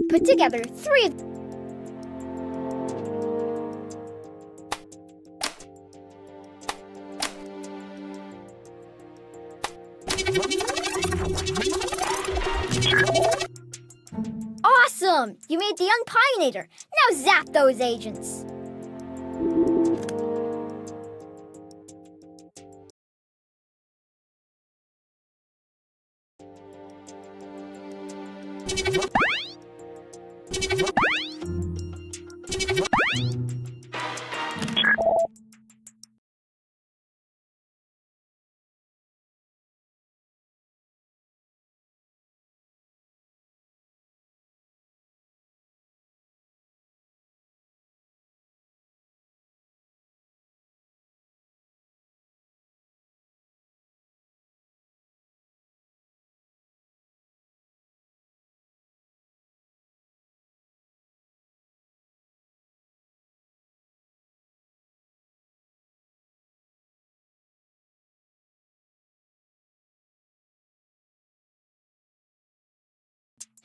put together 3 of... Awesome! You made the young Pioneer. Now zap those agents.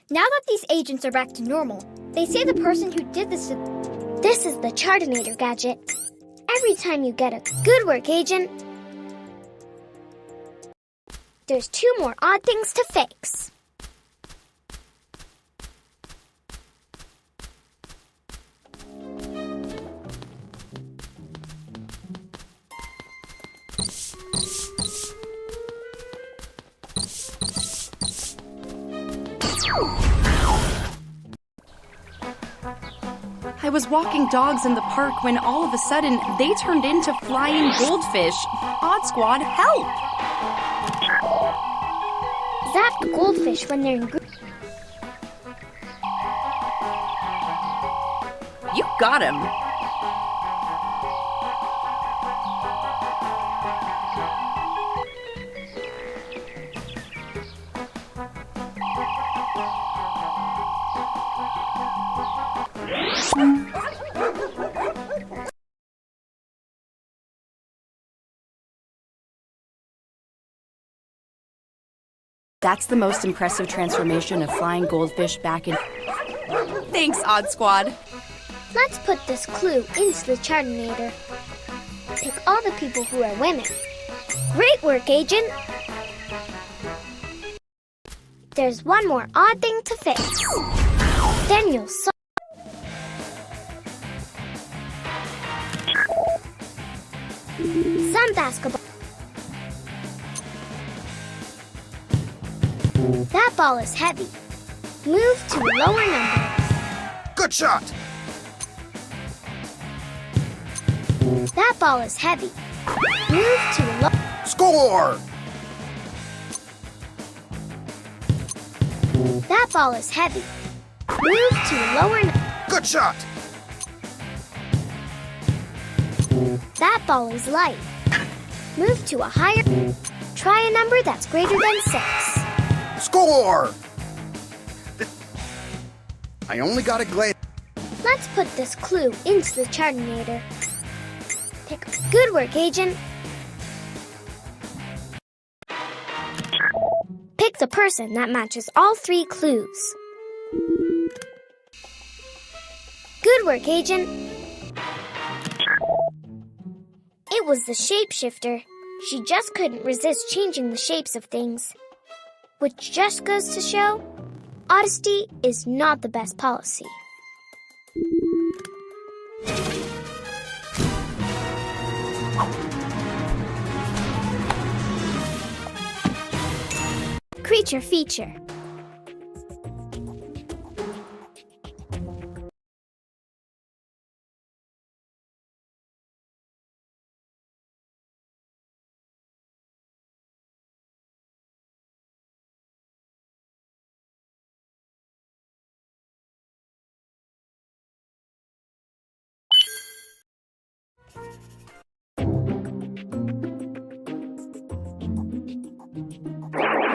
Now that these agents are back to normal, they say the person who did this... This is the Chartinator gadget. Every time you get a... Good work, Agent! There's 2 more odd things to fix. I was walking dogs in the park when all of a sudden they turned into flying goldfish. Odd Squad, help! Zap the goldfish when they're in group. You got him! That's the most impressive transformation of flying goldfish back in... Thanks, Odd Squad. Let's put this clue into the Chartinator. Pick all the people who are women. Great work, Agent! There's one more odd thing to fix. Then you'll solve. Some basketball. That ball is heavy. Move to a lower number. Good shot! That ball is heavy. Move to a lower. Score! That ball is heavy. Move to a lower number. Good shot! That ball is light. Move to a higher. Try a number that's greater than 6. Score! I only got a glade. Let's put this clue into the Chartinator. Pick. Good work, Agent. Pick the person that matches all 3 clues. Good work, Agent. It was the shapeshifter. She just couldn't resist changing the shapes of things. Which just goes to show, honesty is not the best policy. Creature feature.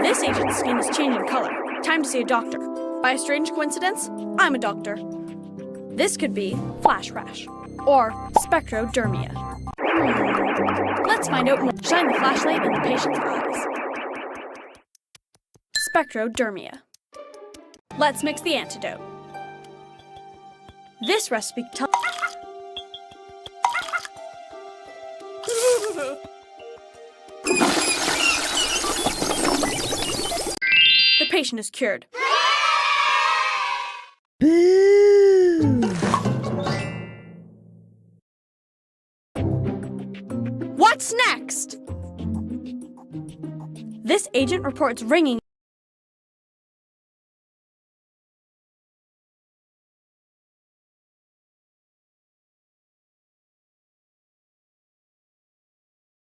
This agent's skin is changing color. Time to see a doctor. By a strange coincidence, I'm a doctor. This could be flash rash or spectrodermia. Let's find out more. Shine the flashlight in the patient's eyes. Spectrodermia. Let's mix the antidote. This recipe tells. The patient is cured. What's next? This agent reports ringing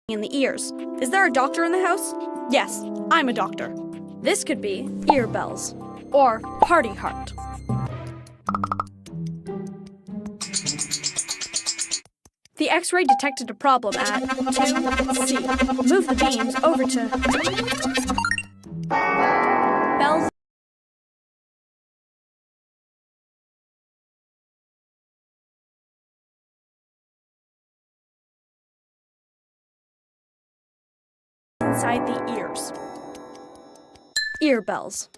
in the ears. Is there a doctor in the house? Yes, I'm a doctor. This could be ear bells or party heart. The X-ray detected a problem at 2C. Move the beams over to bells. Inside the ears. Ear bells.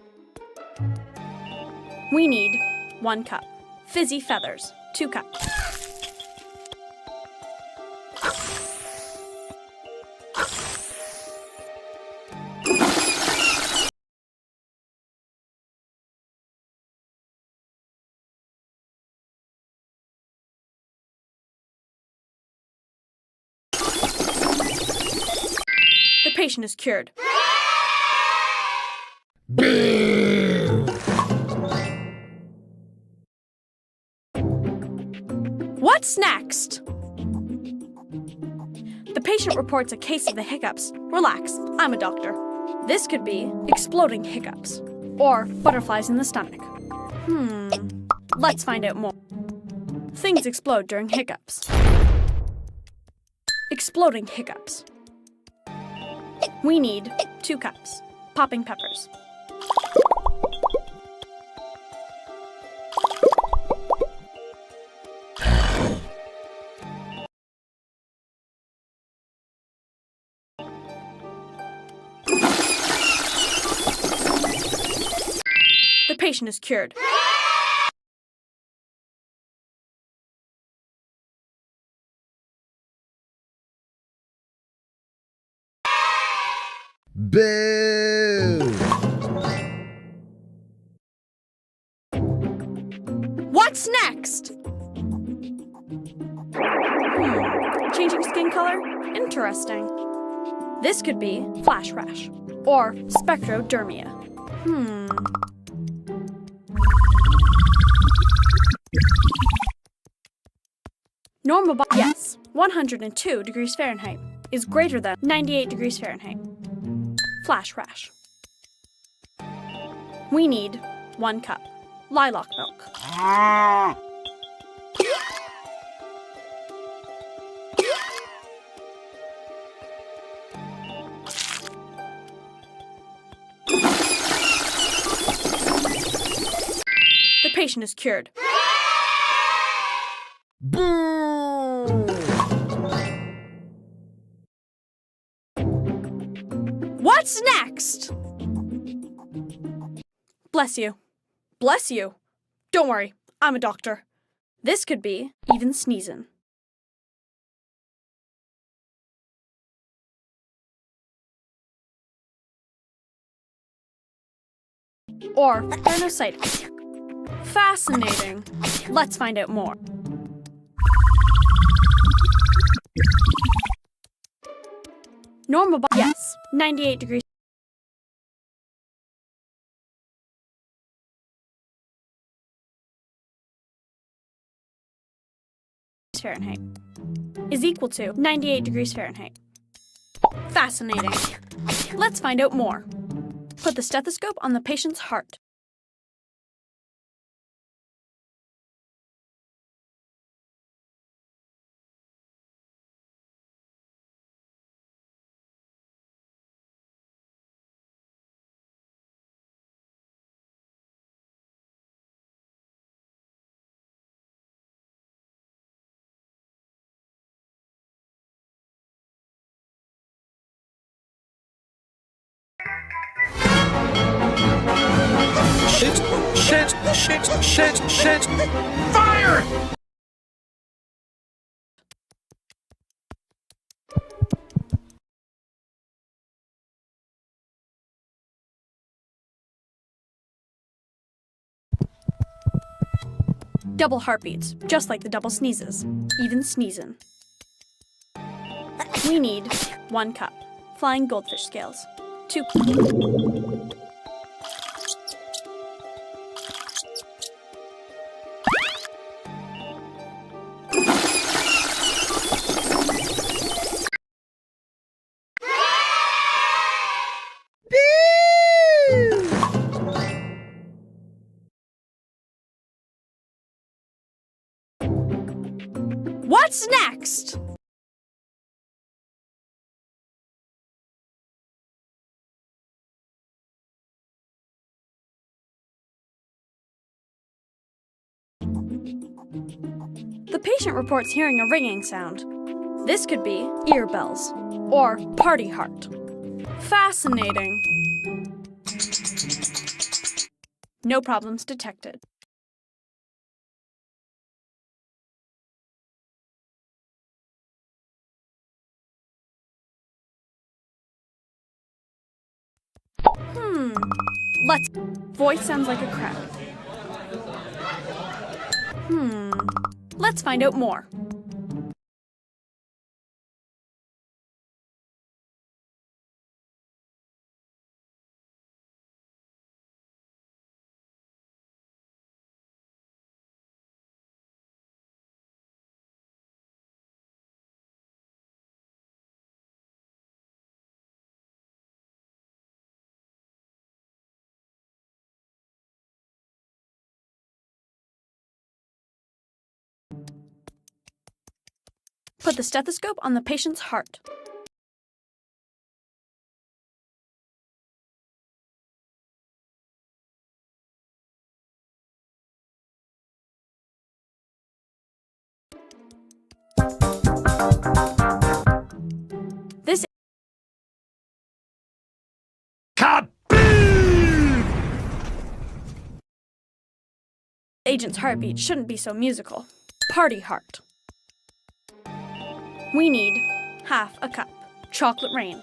We need 1 cup. Fizzy feathers, 2 cups. The patient is cured. What's next? The patient reports a case of the hiccups. Relax, I'm a doctor. This could be exploding hiccups or butterflies in the stomach. Let's find out more. Things explode during hiccups. Exploding hiccups. We need 2 cups. Popping peppers. The patient is cured. Boo! What's next? Changing skin color? Interesting. This could be flash rash or spectrodermia. Normal body, yes, 102 degrees Fahrenheit is greater than 98 degrees Fahrenheit. Flash rash. We need 1 cup lilac milk. The patient is cured. Boo! What's next? Bless you. Bless you. Don't worry, I'm a doctor. This could be even sneezing. Or sinusitis. Fascinating. Let's find out more. Normal body, yes, 98 degrees Fahrenheit is equal to 98 degrees Fahrenheit. Fascinating. Let's find out more. Put the stethoscope on the patient's heart. Shit! Fire! Double heartbeats, just like the double sneezes. Even sneezing. We need 1 cup flying goldfish scales. 2 What's next? The patient reports hearing a ringing sound. This could be ear bells or party heart. Fascinating. No problems detected. Voice sounds like a crowd. Let's find out more. Put the stethoscope on the patient's heart. This agent's heartbeat shouldn't be so musical. Party heart. We need half a cup chocolate rain.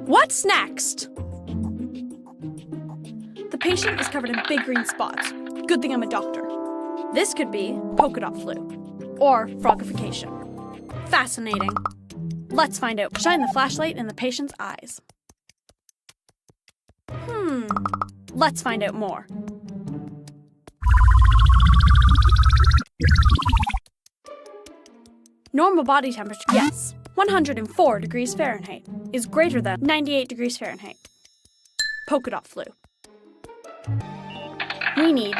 What's next? The patient is covered in big green spots. Good thing I'm a doctor. This could be polka dot flu or frogification. Fascinating. Let's find out. Shine the flashlight in the patient's eyes. Let's find out more. Normal body temperature, yes. 104 degrees Fahrenheit is greater than 98 degrees Fahrenheit. Polka dot flu. We need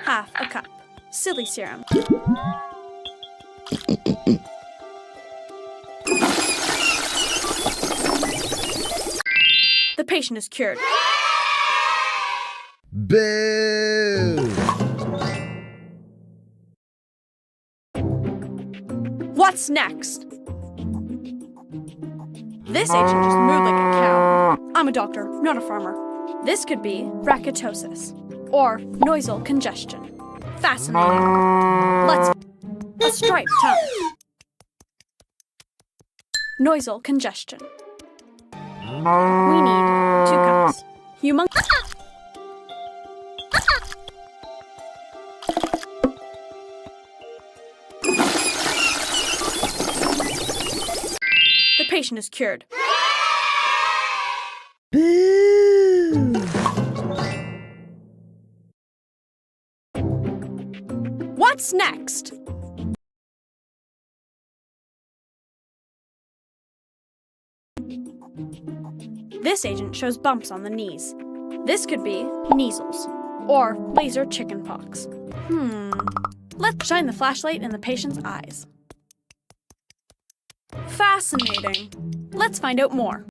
half a cup. Silly serum. The patient is cured. Boo! What's next? This agent just mooed like a cow. I'm a doctor, not a farmer. This could be rachitosis or noisal congestion. Fascinating. A striped tongue. Noisal congestion. We need 2 cups. The patient is cured. Boo! What's next? This agent shows bumps on the knees. This could be measles or laser chickenpox. Let's shine the flashlight in the patient's eyes. Fascinating. Let's find out more.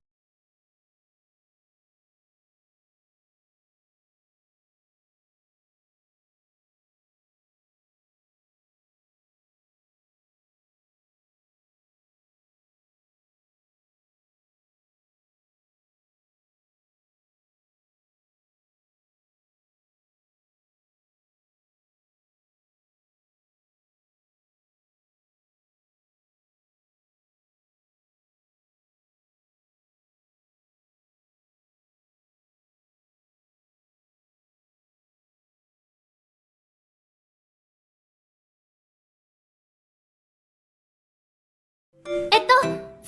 そ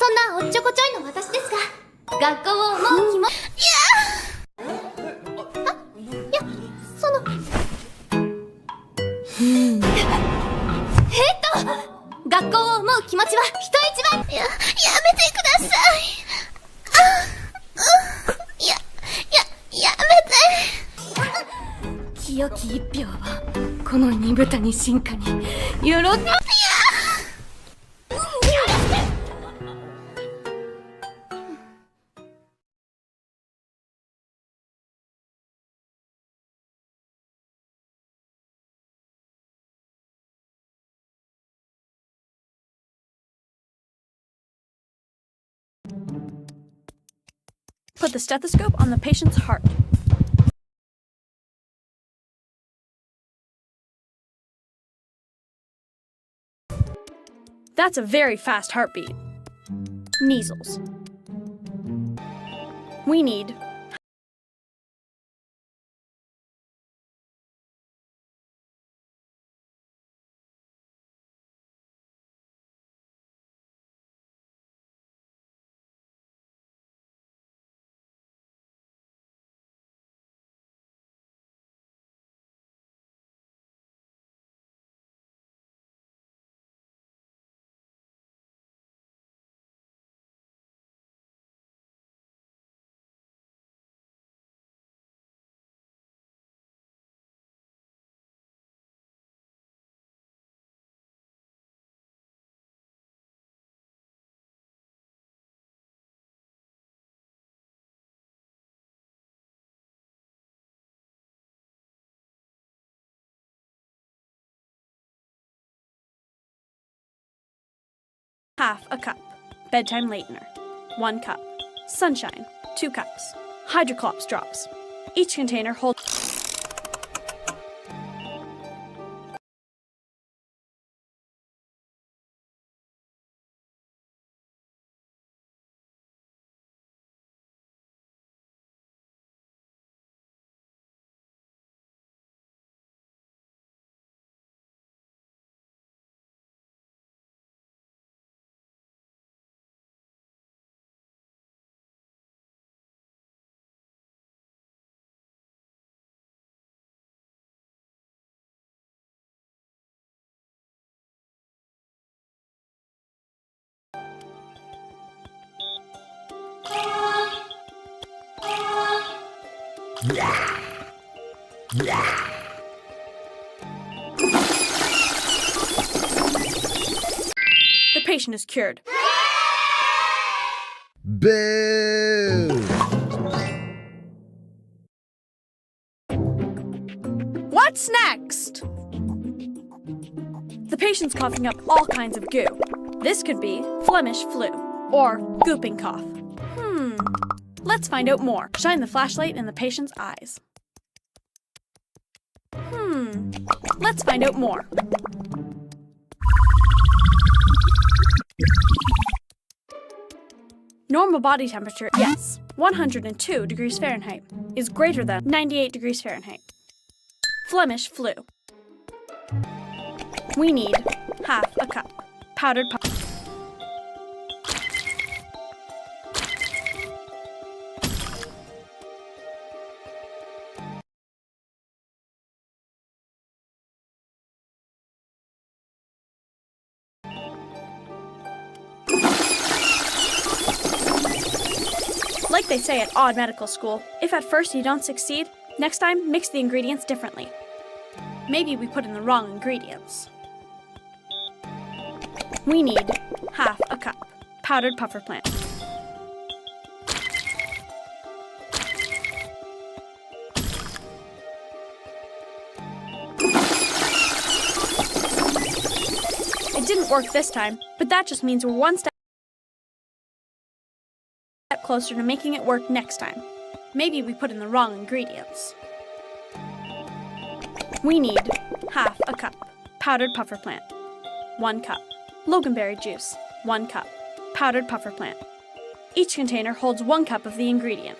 んなおっちょこちょいの私ですが、学校をもう決まっその学校を思う気持ちは人一倍。やめてください。やめて。清き一票はこの煮豚に進化によろ。Put the stethoscope on the patient's heart. That's a very fast heartbeat. Measles. We need half a cup. Bedtime Latener. 1 cup. Sunshine, 2 cups. Hydroclops drops. Each container holds... The patient is cured. Boo! What's next? The patient's coughing up all kinds of goo. This could be Flemish flu or gooping cough. Let's find out more. Shine the flashlight in the patient's eyes. Let's find out more. Normal body temperature, yes, 102 degrees Fahrenheit is greater than 98 degrees Fahrenheit. Flemish flu. We need half a cup powdered puff. Like they say at Odd Medical School, if at first you don't succeed, next time mix the ingredients differently. Maybe we put in the wrong ingredients. We need half a cup powdered puffer plant. It didn't work this time, but that just means we're one step closer to making it work next time. Maybe we put in the wrong ingredients. We need half a cup powdered puffer plant. 1 cup. Loganberry juice. 1 cup. Powdered puffer plant. Each container holds 1 cup of the ingredient.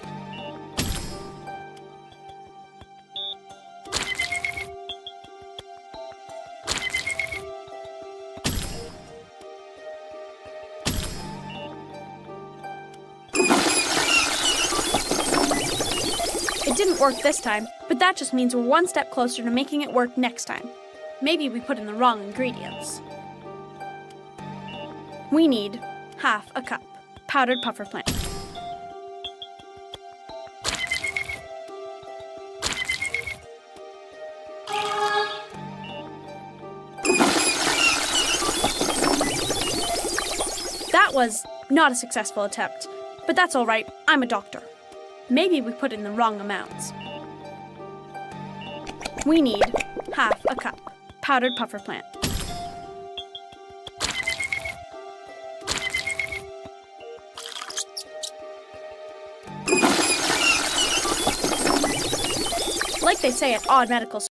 It didn't work this time, but that just means we're one step closer to making it work next time. Maybe we put in the wrong ingredients. We need half a cup powdered puffer plant. That was not a successful attempt, but that's all right. I'm a doctor. Maybe we put in the wrong amounts. We need half a cup powdered puffer plant. Like they say at Odd Medical School,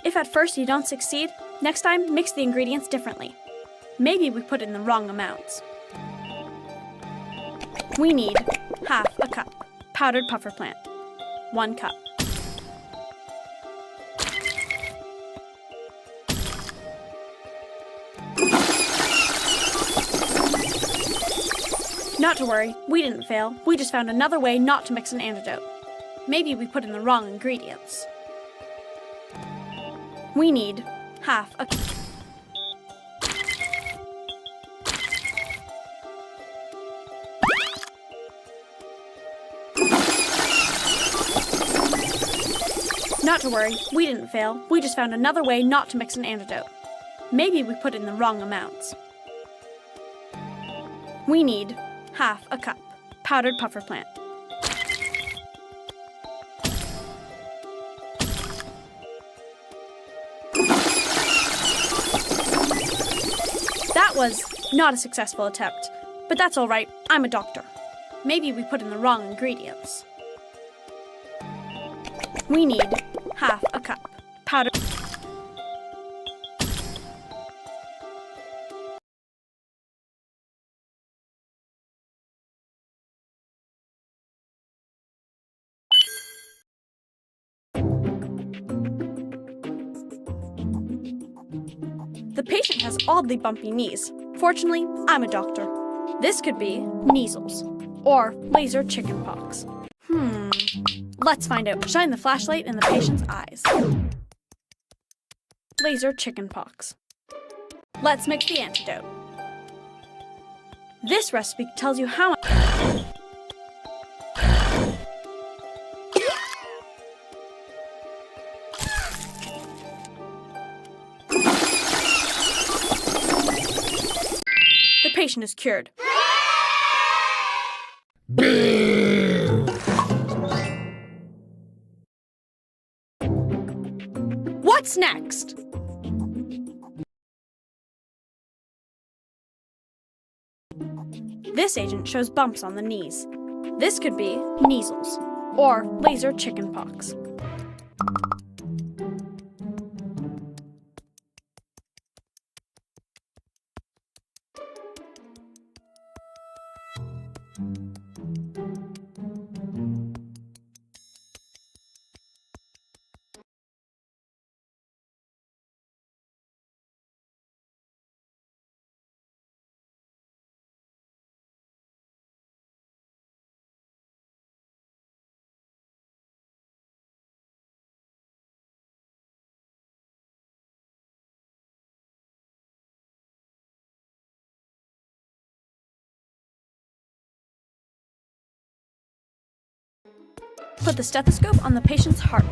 if at first you don't succeed, next time mix the ingredients differently. Maybe we put in the wrong amounts. We need half a cup powdered puffer plant. 1 cup. Not to worry, we didn't fail. We just found another way not to mix an antidote. Maybe we put in the wrong ingredients. We need half a cup. Not to worry, we didn't fail. We just found another way not to mix an antidote. Maybe we put in the wrong amounts. We need half a cup powdered puffer plant. was not a successful attempt, but that's all right. I'm a doctor. Maybe we put in the wrong ingredients. We need half a cup powdered. The patient has oddly bumpy knees. Fortunately, I'm a doctor. This could be measles or laser chickenpox. Let's find out. Shine the flashlight in the patient's eyes. Laser chickenpox. Let's mix the antidote. This recipe tells you how much. The patient is cured. What's next? This agent shows bumps on the knees. This could be measles or laser chickenpox. Put the stethoscope on the patient's heart.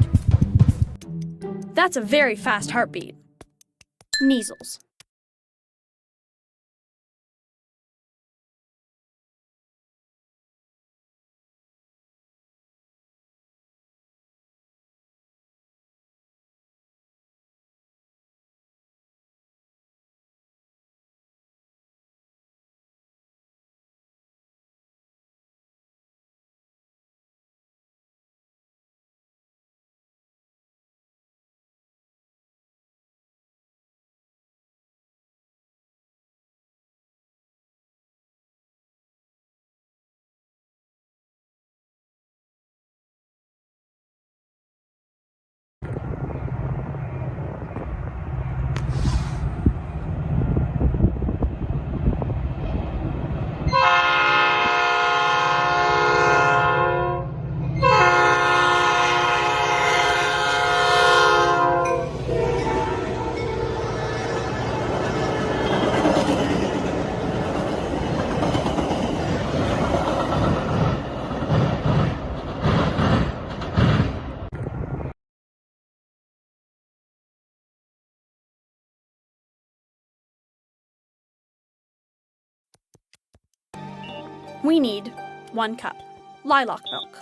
That's a very fast heartbeat. Measles. We need 1 cup lilac milk.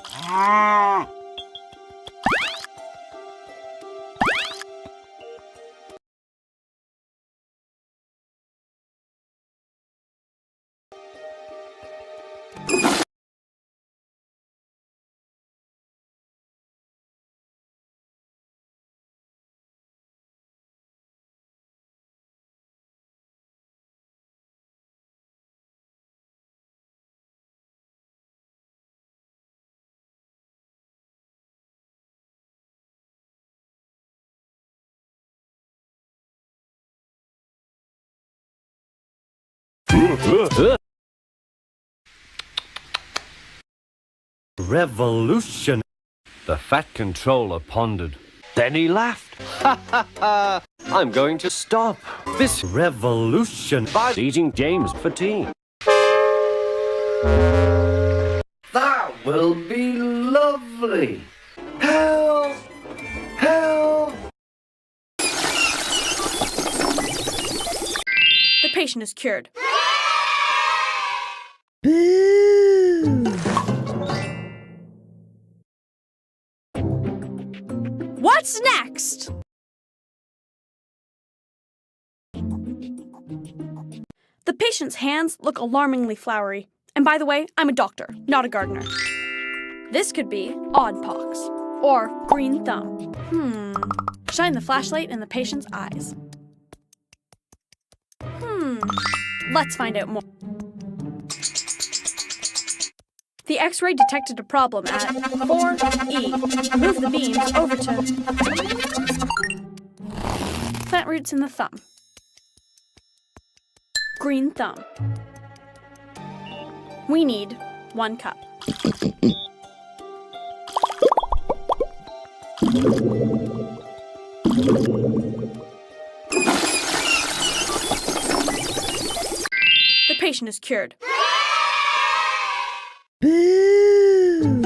Revolution. The Fat Controller pondered. Then he laughed. Ha ha ha! I'm going to stop this revolution by eating James for tea. That will be lovely. Help! Help! The patient is cured. What's next? The patient's hands look alarmingly flowery. And by the way, I'm a doctor, not a gardener. This could be odd pox or green thumb. Shine the flashlight in the patient's eyes. Let's find out more. The X-ray detected a problem at 4E. Move the beams over to plant roots in the thumb. Green thumb. We need 1 cup. The patient is cured. Boo!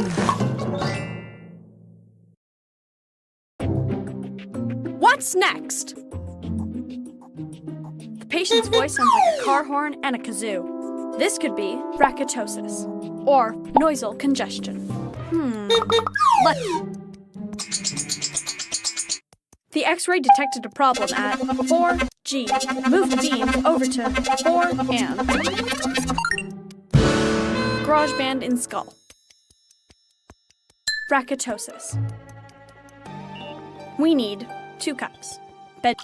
What's next? The patient's voice sounds like a car horn and a kazoo. This could be brachytosis or noisal congestion. The X-ray detected a problem at 4G. Move the beams over to 4 and garage band in skull. Brachytosis. We need 2 cups. Bed.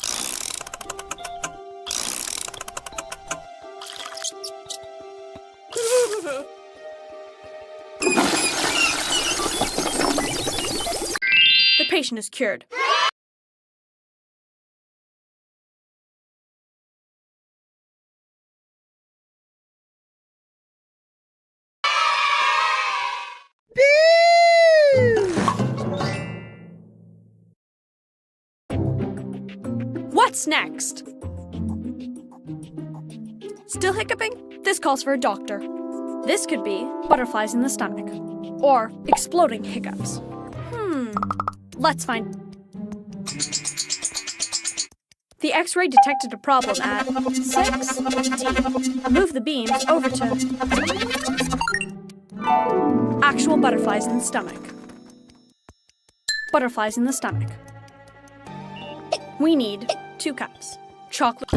The patient is cured. What's next? Still hiccuping? This calls for a doctor. This could be butterflies in the stomach or exploding hiccups. Let's find. The X-ray detected a problem at 6D. Move the beams over to actual butterflies in the stomach. Butterflies in the stomach. We need 2 cups. Chocolate.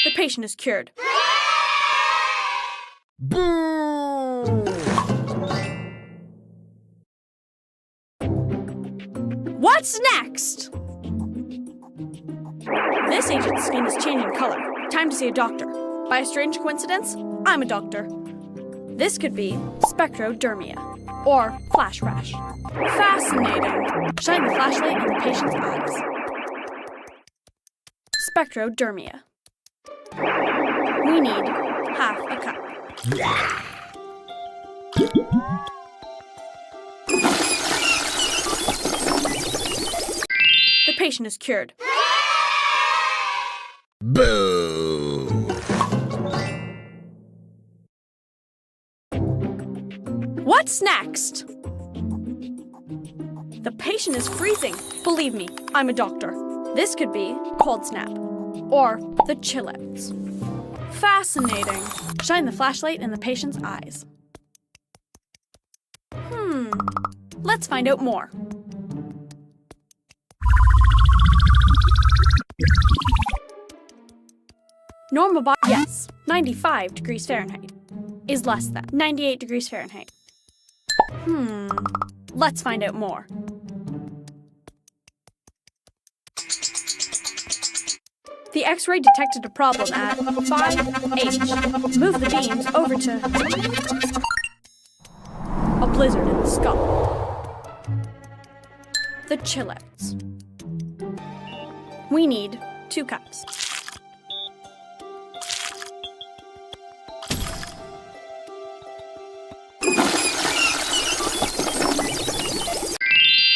The patient is cured. What's next? This agent's skin is changing color. Time to see a doctor. By a strange coincidence, I'm a doctor. This could be spectrodermia or flash rash. Fascinating. Shine the flashlight in the patient's eyes. Spectrodermia. We need half a cup. The patient is cured. Boo! What's next? The patient is freezing. Believe me, I'm a doctor. This could be cold snap or the chill-outs. Fascinating. Shine the flashlight in the patient's eyes. Let's find out more. Normal body, yes, 95 degrees Fahrenheit is less than 98 degrees Fahrenheit. Let's find out more. The X-ray detected a problem at 5H. Move the beams over to a blizzard in the skull. The chill-outs. We need 2 cups.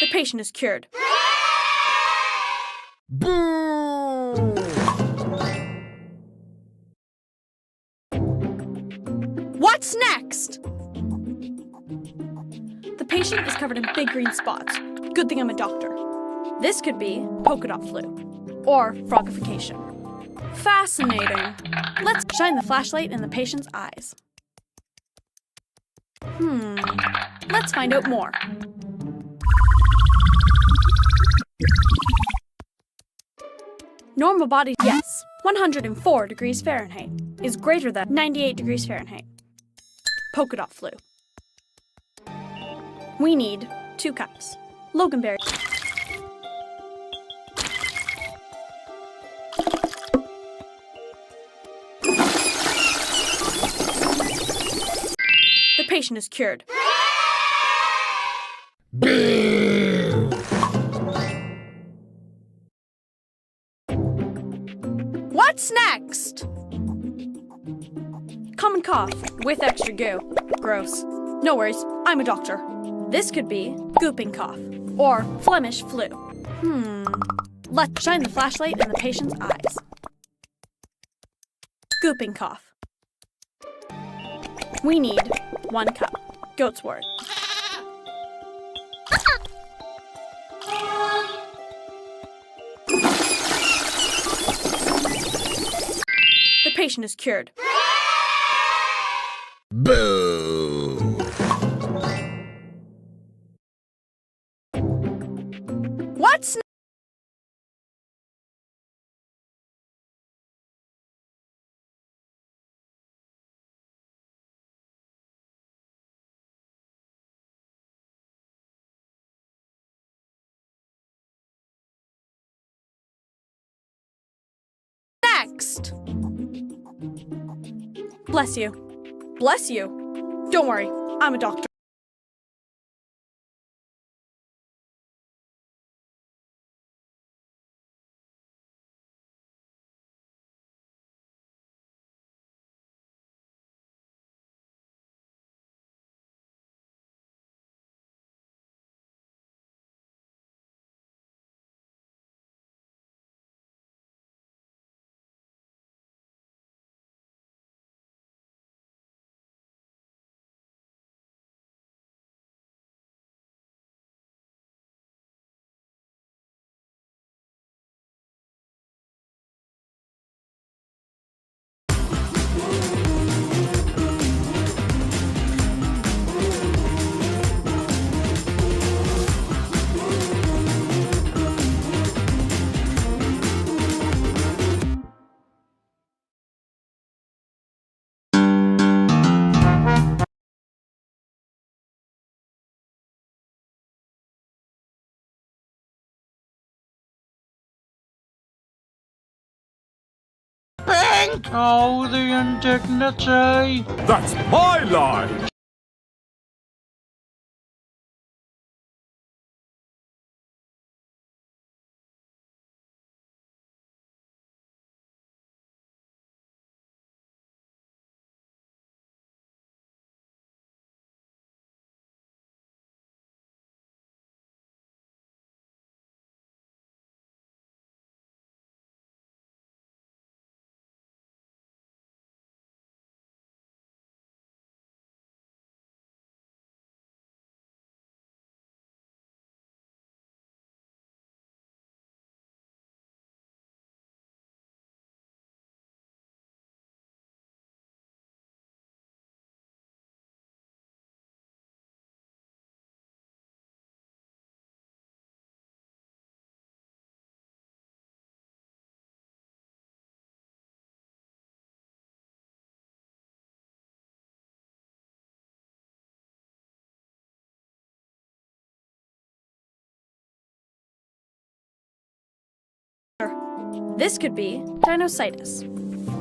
The patient is cured. What's next? The patient is covered in big green spots. Good thing I'm a doctor. This could be polka dot flu or frogification. Fascinating. Let's shine the flashlight in the patient's eyes. Let's find out more. Normal body, yes, 104 degrees Fahrenheit is greater than 98 degrees Fahrenheit. Polka dot flu. We need 2 cups. Loganberry. The patient is cured. What's next? Common cough with extra goo. Gross. No worries, I'm a doctor. This could be whooping cough or Flemish flu. Let's shine the flashlight in the patient's eyes. Whooping cough. We need 1 cup. Goat's word. The patient is cured. Boo! What's next? Bless you. Bless you. Don't worry, I'm a doctor. Oh, the indignity! That's my line! This could be sinusitis,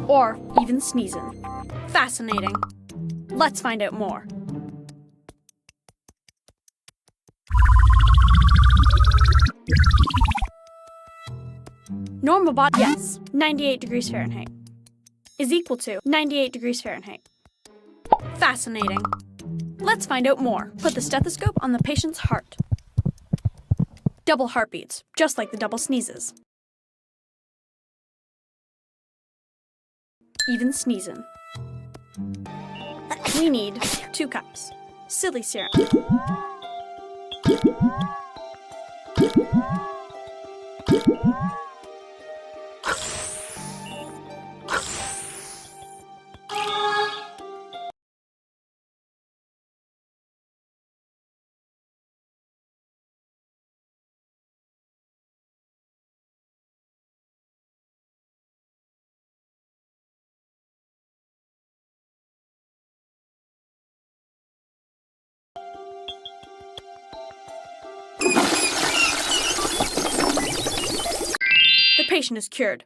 or even sneezing. Fascinating. Let's find out more. Normal body, yes, 98 degrees Fahrenheit, is equal to 98 degrees Fahrenheit. Fascinating. Let's find out more. Put the stethoscope on the patient's heart. Double heartbeats, just like the double sneezes. Even sneezing. We need 2 cups. Silly serum. The patient is cured.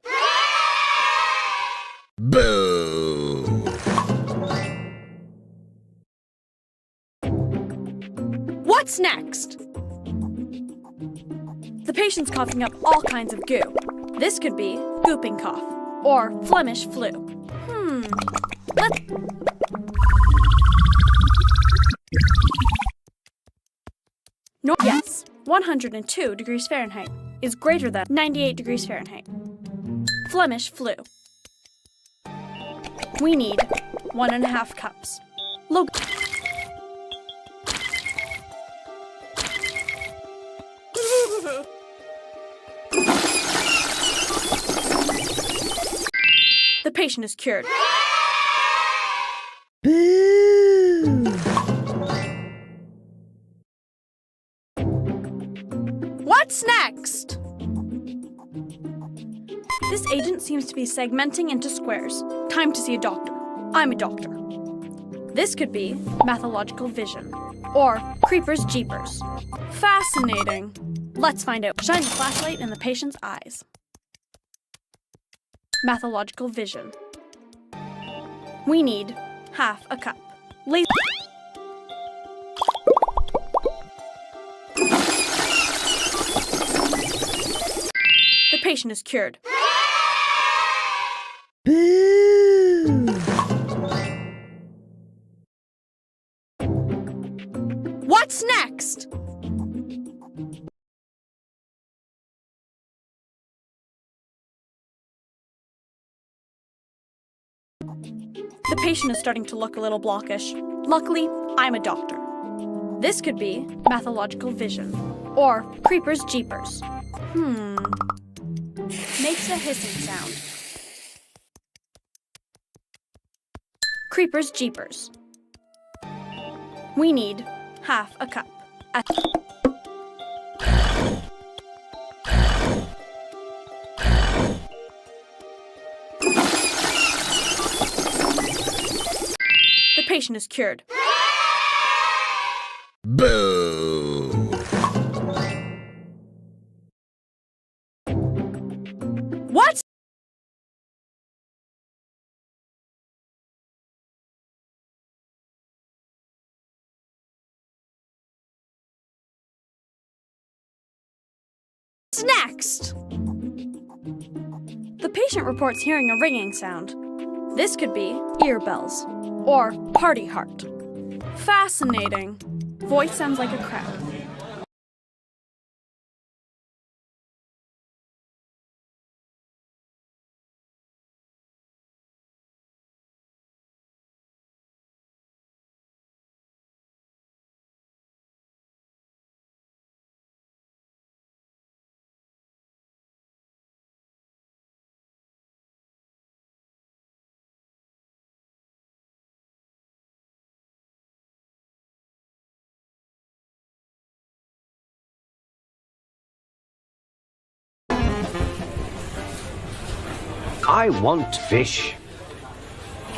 Boo! What's next? The patient's coughing up all kinds of goo. This could be whooping cough or Flemish flu. Yes, 102 degrees Fahrenheit is greater than 98 degrees Fahrenheit. Flemish flu. We need 1.5 cups. The patient is cured. What's next? This agent seems to be segmenting into squares. Time to see a doctor. I'm a doctor. This could be mathological vision or creepers jeepers. Fascinating. Let's find out. Shine the flashlight in the patient's eyes. Mathological vision. We need 1/2 cup. The patient is cured. What's next? The patient is starting to look a little blockish. Luckily, I'm a doctor. This could be mathological vision or creepers jeepers. Makes a hissing sound. Creepers jeepers. We need 1/2 cup. The patient is cured. Boo! What? What's next? The patient reports hearing a ringing sound. This could be ear bells or party heart. Fascinating. Voice sounds like a crowd. I want fish.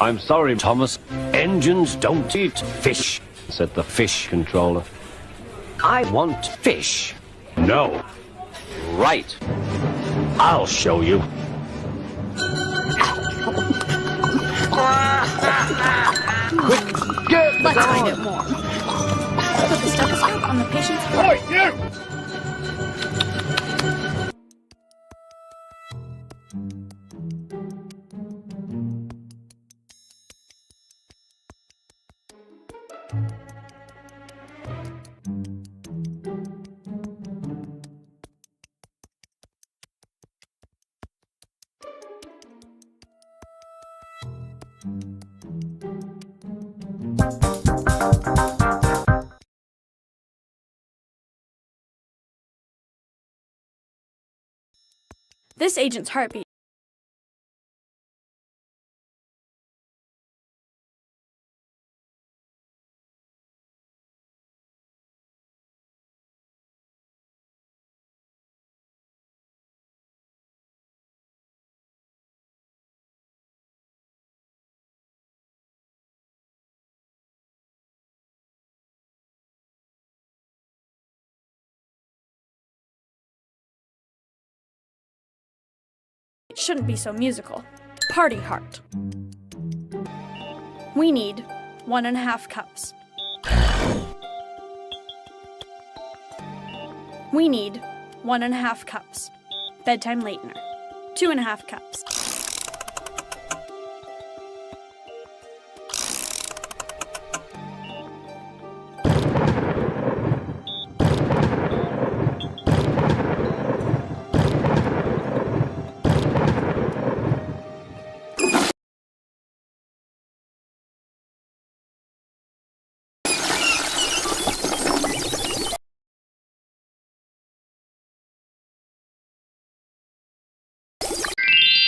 I'm sorry, Thomas. Engines don't eat fish, said the fish controller. I want fish. No. Right. I'll show you. Quick, get the Let's find out more. Put the stethoscope on the patient's heart. Oi, you! This agent's heartbeat. It shouldn't be so musical. Party heart. We need 1.5 cups. We need 1.5 cups. Bedtime latener. 2.5 cups.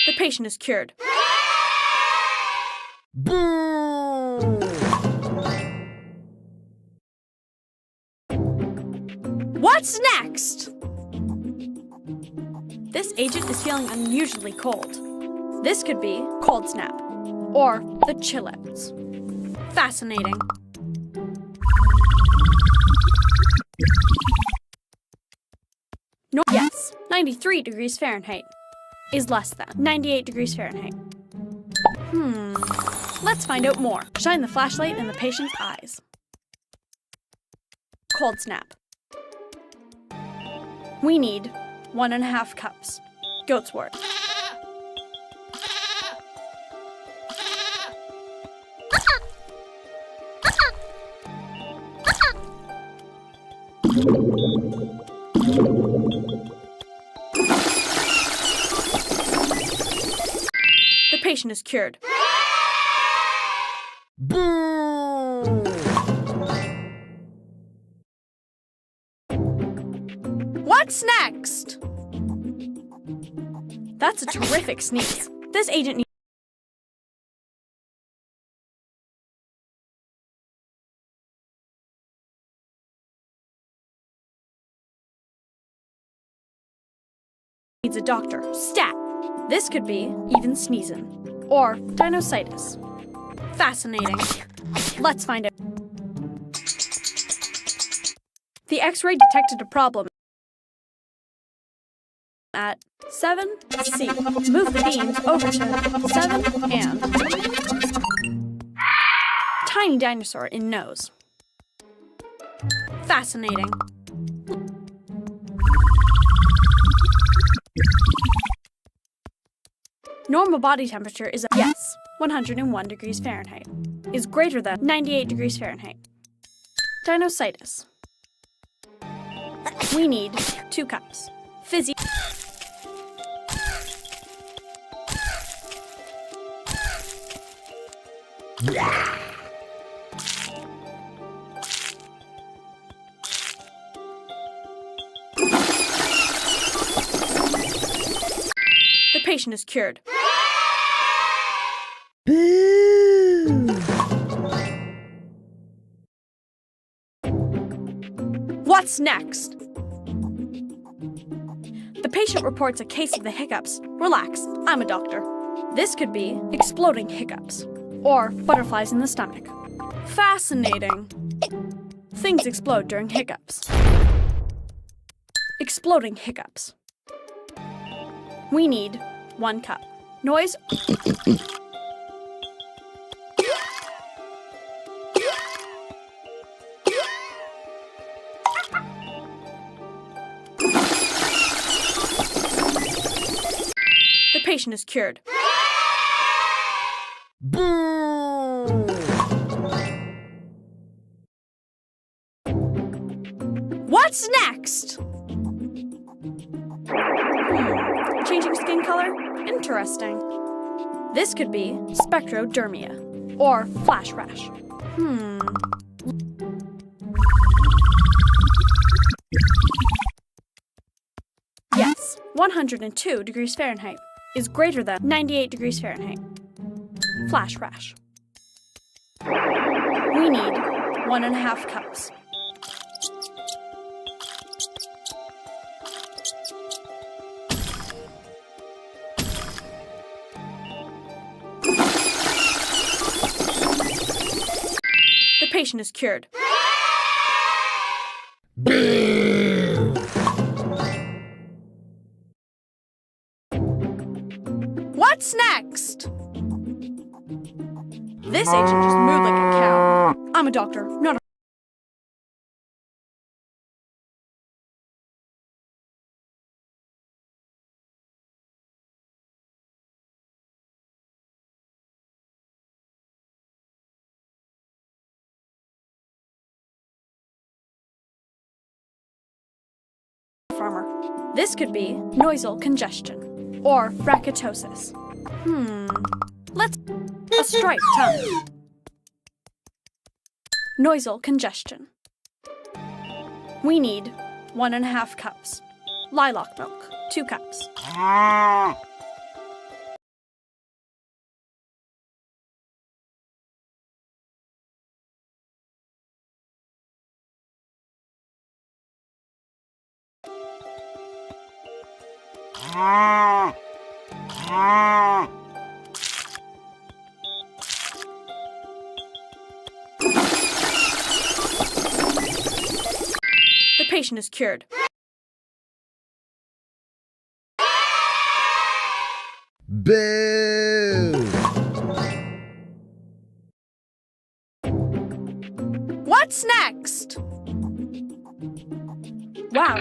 The patient is cured. What's next? This agent is feeling unusually cold. This could be cold snap or the chill outs. Fascinating. Yes, 93 degrees Fahrenheit is less than 98 degrees Fahrenheit. Let's find out more. Shine the flashlight in the patient's eyes. Cold snap. We need 1.5 cups. Goat's wort. The patient is cured. What's next? That's a terrific sneeze. This agent needs a doctor. Stat. This could be even sneezing or sinusitis. Fascinating. Let's find out. The X-ray detected a problem at 7C. Move the beams over to 7 and tiny dinosaur in nose. Fascinating. Normal body temperature is yes, 101 degrees Fahrenheit. Is greater than 98 degrees Fahrenheit. Sinusitis. We need 2 cups. Fizzy. The patient is cured. What's next? The patient reports a case of the hiccups. Relax, I'm a doctor. This could be exploding hiccups or butterflies in the stomach. Fascinating. Things explode during hiccups. Exploding hiccups. We need 1 cup. Noise. The patient is cured. What's next? Changing skin color? Interesting. This could be spectrodermia or flash rash. Yes, 102 degrees Fahrenheit is greater than 98 degrees Fahrenheit. Flash rash. We need 1.5 cups. The patient is cured. What's next? This agent just mooed like a cow. I'm a doctor, not a farmer. This could be noisal congestion or brachitosis. Let's a striped tongue. Noisal congestion. We need 1.5 cups. Lilac milk, 2 cups. The patient is cured. Boo! What's next? Wow,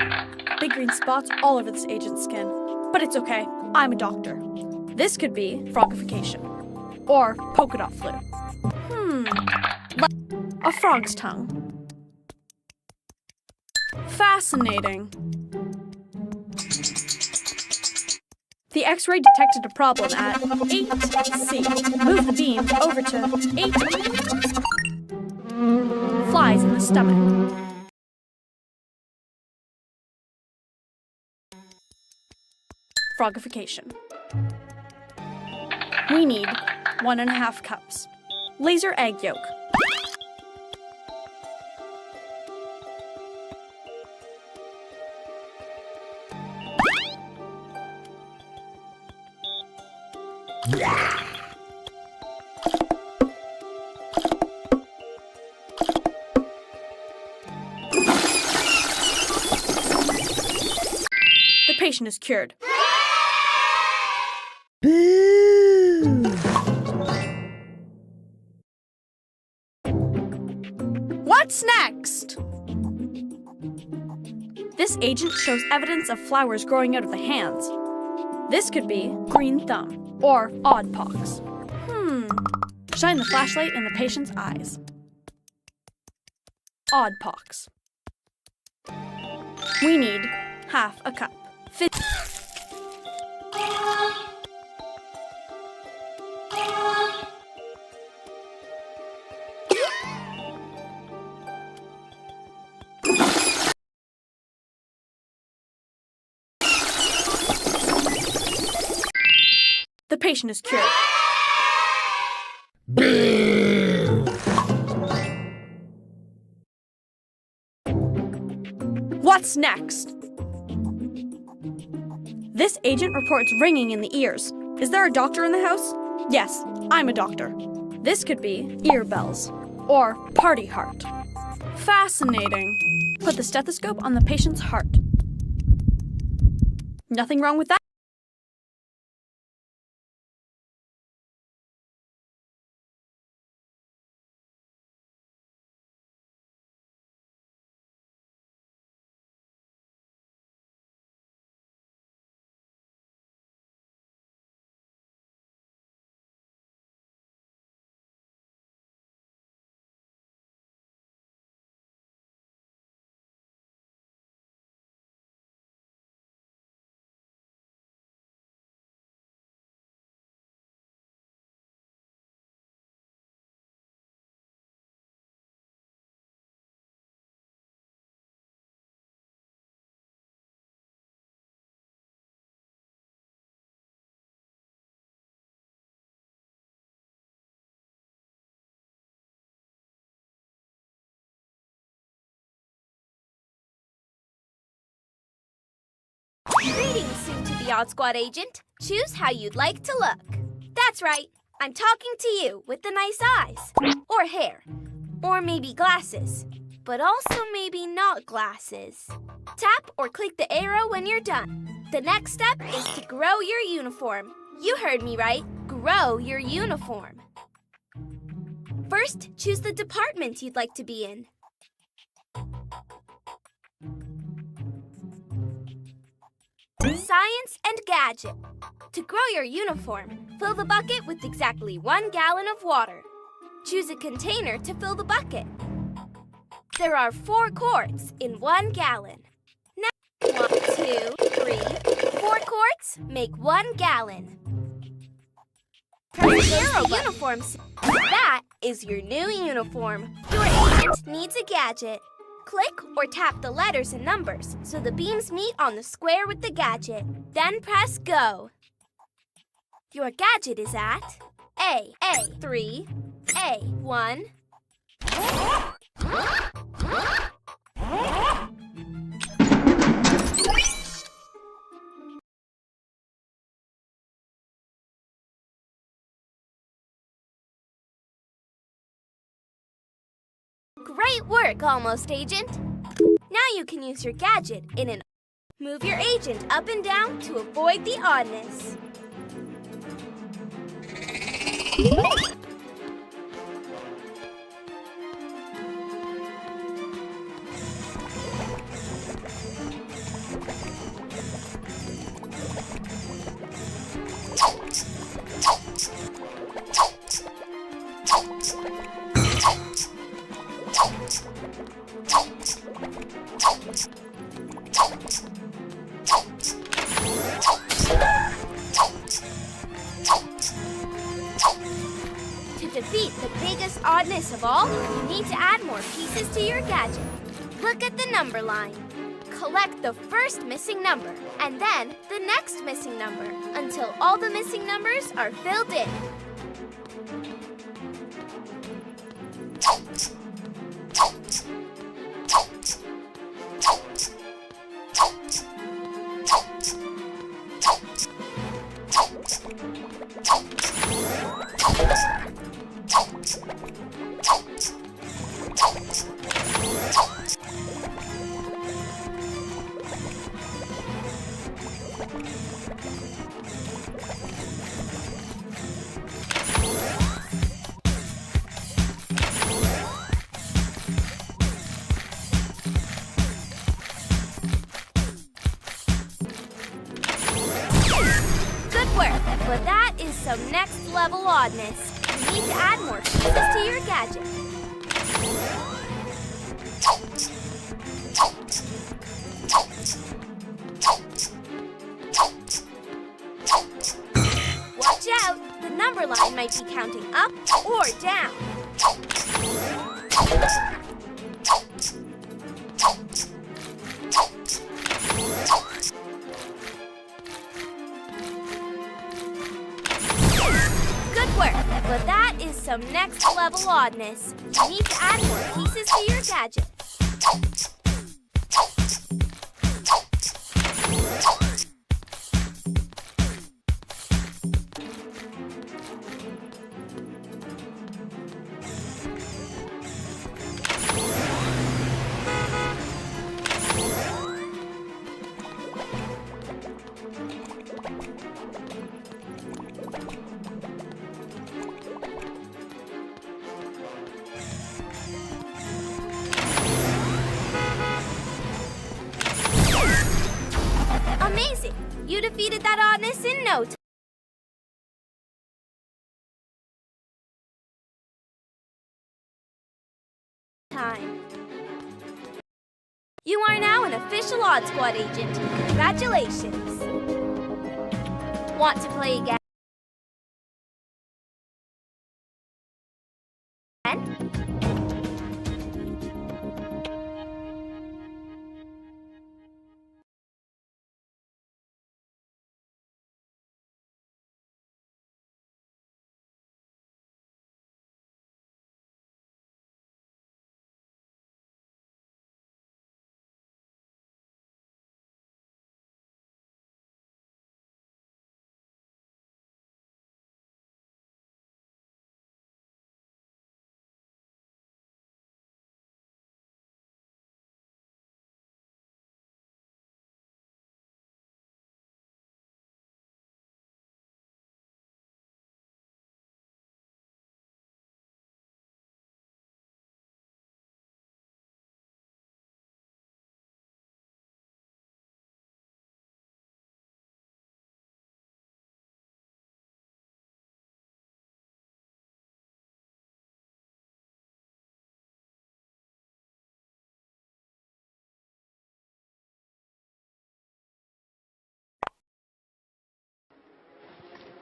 big green spots all over this agent's skin. But it's okay, I'm a doctor. This could be frogification or polka dot flu. A frog's tongue. Fascinating. The X-ray detected a problem at 8C. Move the beam over to 8. Flies in the stomach. Frogification. We need 1.5 cups. Laser egg yolk. The patient is cured. What's next? This agent shows evidence of flowers growing out of the hands. This could be green thumb or odd pox. Shine the flashlight in the patient's eyes. Odd pox. We need 1/2 cup. The patient is cured. What's next? This agent reports ringing in the ears. Is there a doctor in the house? Yes, I'm a doctor. This could be ear bells or party heart. Fascinating. Put the stethoscope on the patient's heart. Nothing wrong with that. talking to the Odd Squad agent. Choose how you'd like to look. That's right. I'm talking to you with the nice eyes. Or hair. Or maybe glasses. But also maybe not glasses. Tap or click the arrow when you're done. The next step is to grow your uniform. You heard me right. Grow your uniform. First, choose the department you'd like to be in. Science and Gadget. To grow your uniform, fill the bucket with exactly 1 gallon of water. Choose a container to fill the bucket. There are 4 quarts in 1 gallon. Now, 1, 2, 3, 4 quarts make 1 gallon. Press the uniform. That is your new uniform. Your agent needs a gadget. Click or tap the letters and numbers so the beams meet on the square with the gadget. Then press go. Your gadget is at A3, A1. Great work, Almost Agent. Now you can use your gadget in an... Move your agent up and down to avoid the oddness. To defeat the biggest oddness of all, you need to add more pieces to your gadget. Look at the number line. Collect the first missing number, and then the next missing number, until all the missing numbers are filled in. But that is some next level oddness. You need to add more pieces to your gadget. Watch out! The number line might be counting up or down. But that is some next level oddness. You need to add more pieces to your gadget. Amazing! You defeated that oddness in no time. You are now an official Odd Squad agent. Congratulations! Want to play again?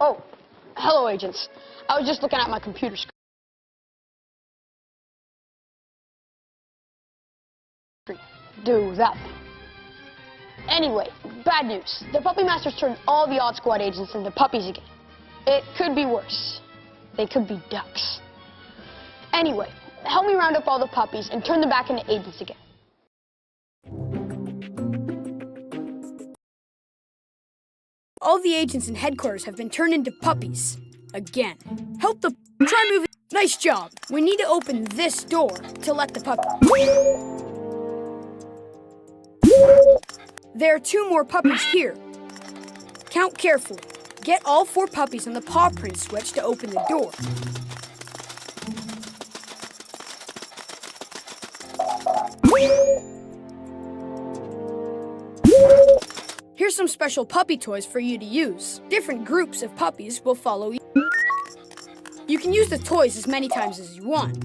Oh, hello, agents. I was just looking at my computer screen. Do that thing. Anyway, bad news. The Puppy Masters turned all the Odd Squad agents into puppies again. It could be worse. They could be ducks. Anyway, help me round up all the puppies and turn them back into agents again. All the agents in headquarters have been turned into puppies. Again. Help the try moving. Nice job. We need to open this door to let the puppy. There are 2 more puppies here. Count carefully. Get all 4 puppies on the paw print switch to open the door. Here's some special puppy toys for you to use. Different groups of puppies will follow you. You can use the toys as many times as you want.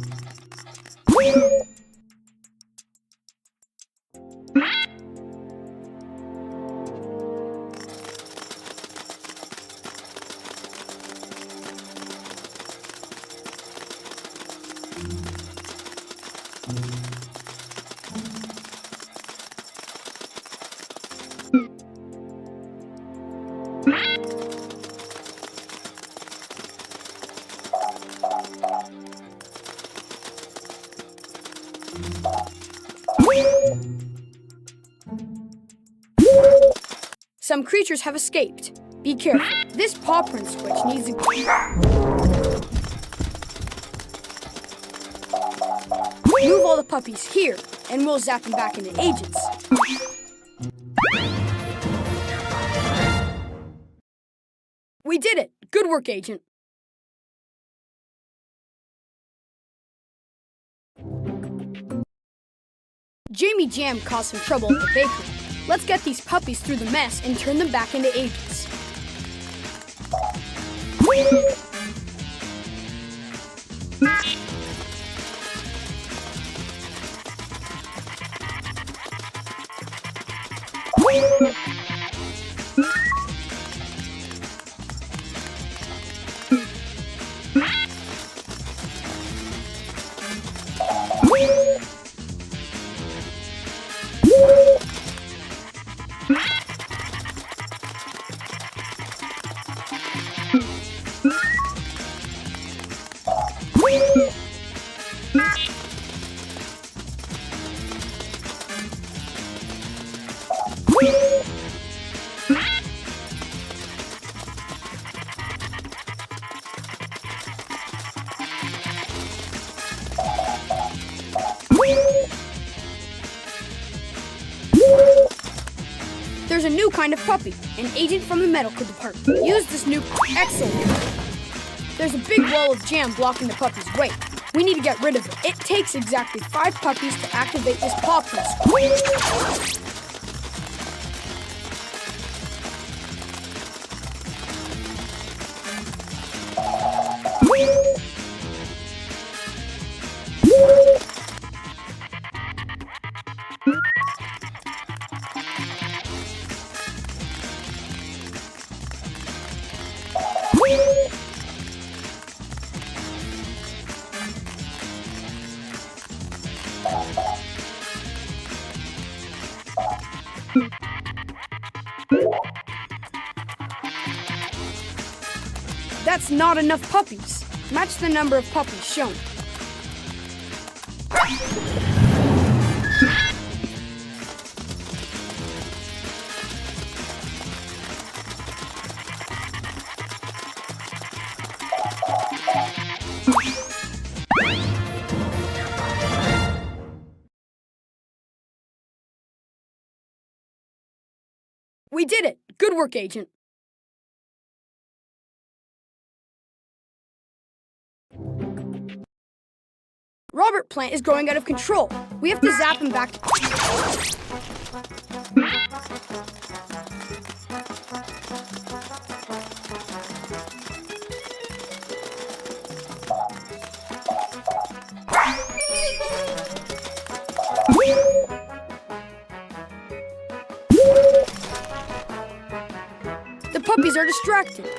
Some creatures have escaped. Be careful. This paw print switch needs a... Move all the puppies here, and we'll zap them back into agents. We did it! Good work, Agent. Jamie Jam caused some trouble at the bakery. Let's get these puppies through the mess and turn them back into agents. There's a new kind of puppy, an agent from the medical department. Use this new... Excellent. There's a big wall of jam blocking the puppy's way. We need to get rid of it. It takes exactly 5 puppies to activate this paw print switch. That's not enough puppies. Match the number of puppies shown. We did it! Good work, Agent. Robert Plant is growing out of control. We have to zap him back to... The puppies are distracted.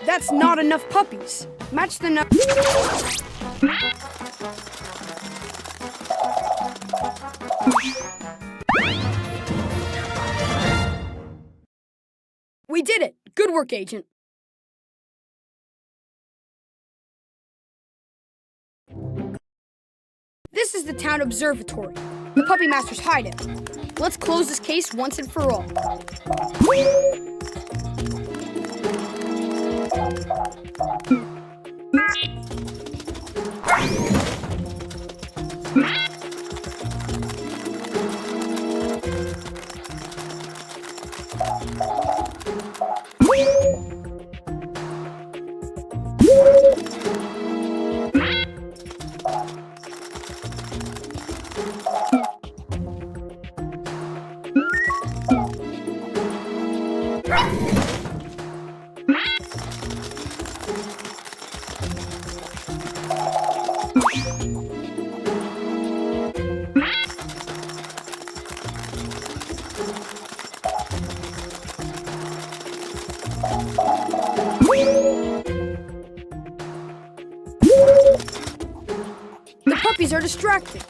That's not enough puppies. Match the number. We did it. Good work, Agent. This is the town observatory, the Puppy Master's hideout. Let's close this case once and for all. The puppies are distracting.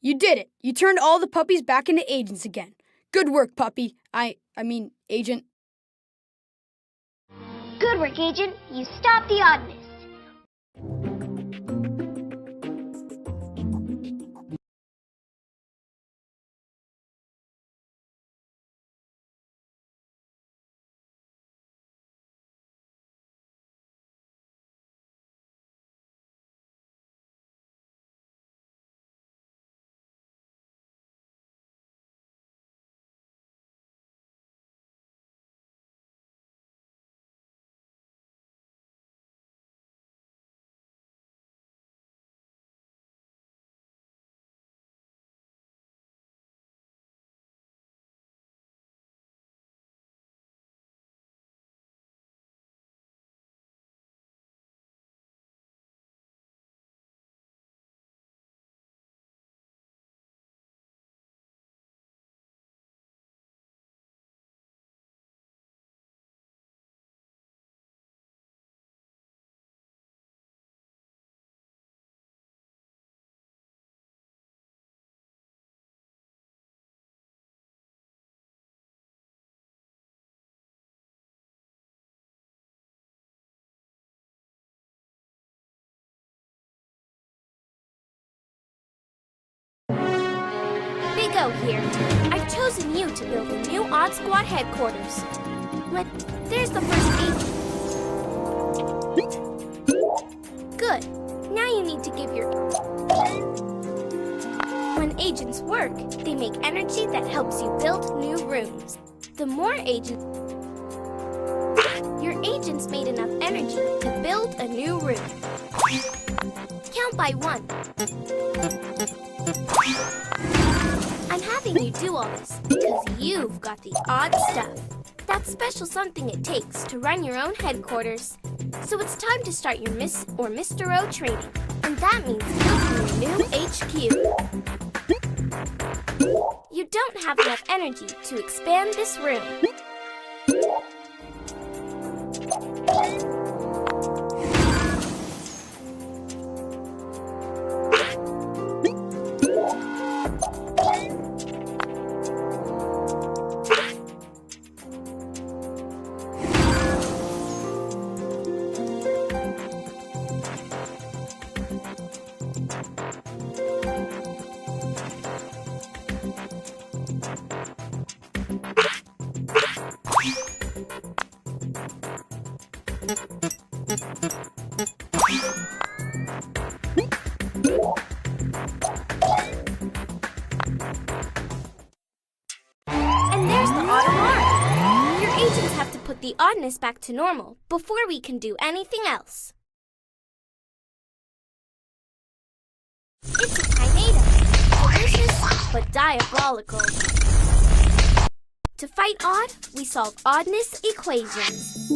You did it. You turned all the puppies back into agents again. Good work, puppy. I mean, Agent. Good work, Agent. You stopped the oddness. go here. I've chosen you to build the new Odd Squad headquarters. But there's the first agent. Good. Now you need to give your... When agents work, they make energy that helps you build new rooms. The more agents... Your agents made enough energy to build a new room. Count by 1. I'm having you do all this because you've got the odd stuff. That special something it takes to run your own headquarters. So it's time to start your Miss or Mr. O training. And that means building your new HQ. You don't have enough energy to expand this room. The oddness back to normal before we can do anything else. It's a tornado. Delicious, but diabolical. To fight odd, we solve oddness equations.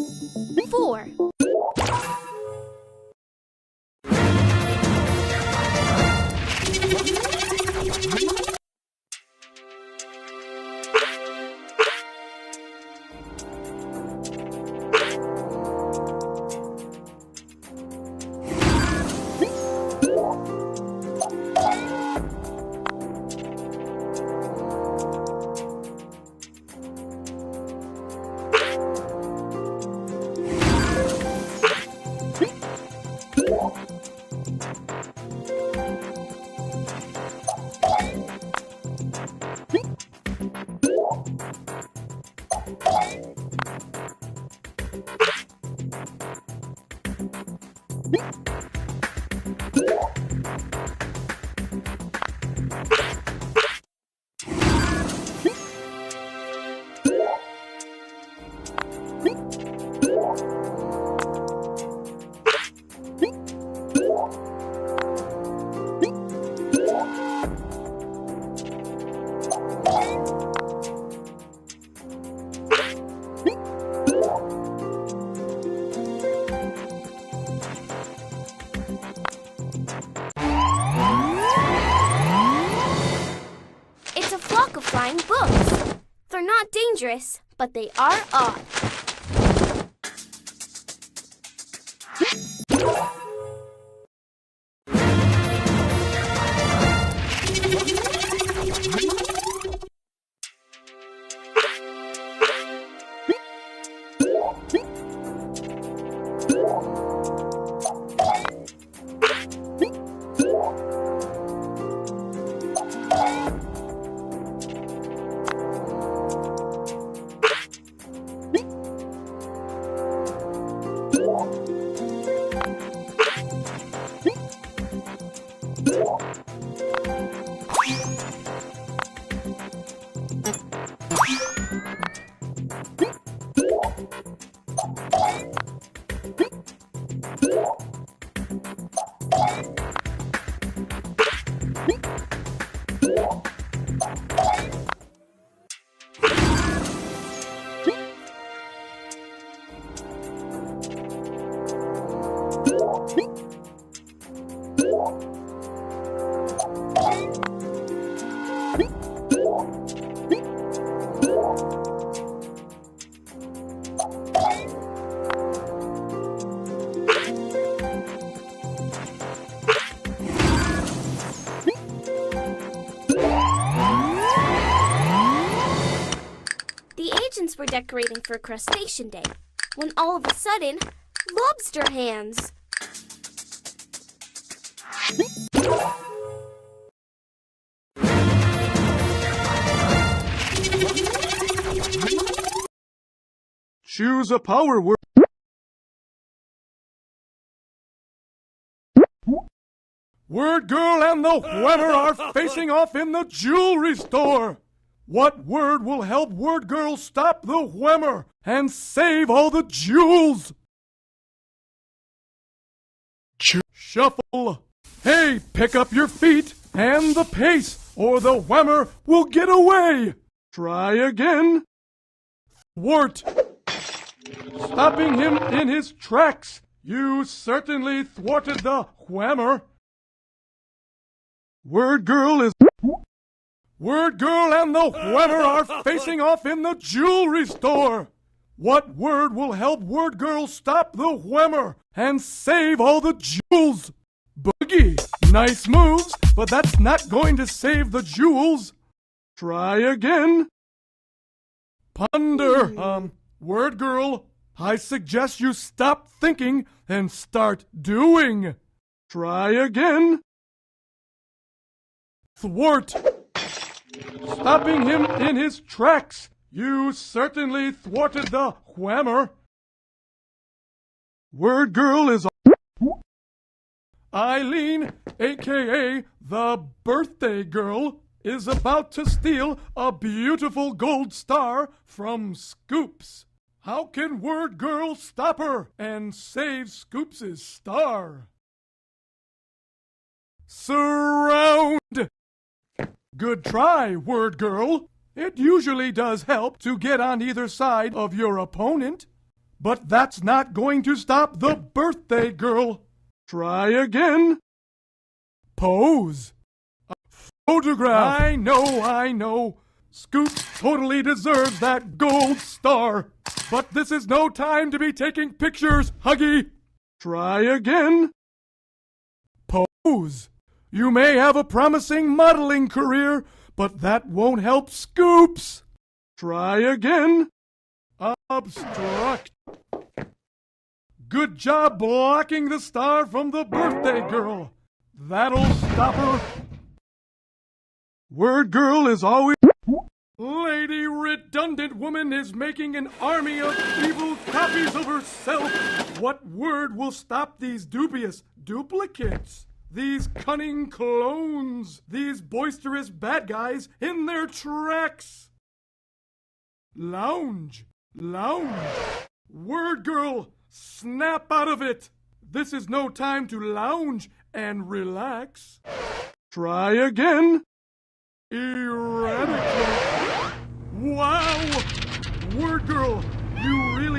4. Flying books. They're not dangerous, but they are odd. Were decorating for Crustacean Day when all of a sudden, lobster hands. Choose a power word. Word Girl and the Whammer are facing off in the jewelry store. What word will help Word Girl stop the Whammer and save all the jewels? Shuffle. Hey, pick up your feet and the pace, or the Whammer will get away. Try again. Thwart. Stopping him in his tracks. You certainly thwarted the Whammer. Word Girl and the Whammer are facing off in the jewelry store. What word will help Word Girl stop the Whammer and save all the jewels? Boogie. Nice moves, but that's not going to save the jewels. Try again. Ponder. Word Girl, I suggest you stop thinking and start doing. Try again. Thwart. Stopping him in his tracks. You certainly thwarted the Whammer. Word Girl is Eileen, a.k.a. the Birthday Girl, is about to steal a beautiful gold star from Scoops. How can Word Girl stop her and save Scoops' star? Surround! Good try, Word Girl. It usually does help to get on either side of your opponent. But that's not going to stop the Birthday Girl. Try again. Pose. A photograph. I know. Scoops totally deserves that gold star. But this is no time to be taking pictures, Huggy. Try again. Pose. You may have a promising modeling career, but that won't help Scoops. Try again. Obstruct. Good job blocking the star from the Birthday Girl. That'll stop her. Word Girl is always... Lady Redundant Woman is making an army of evil copies of herself. What word will stop these dubious duplicates? These cunning clones, these boisterous bad guys in their tracks. Lounge. Word Girl, snap out of it. This is no time to lounge and relax. Try again. Eradicate. Wow! Word Girl,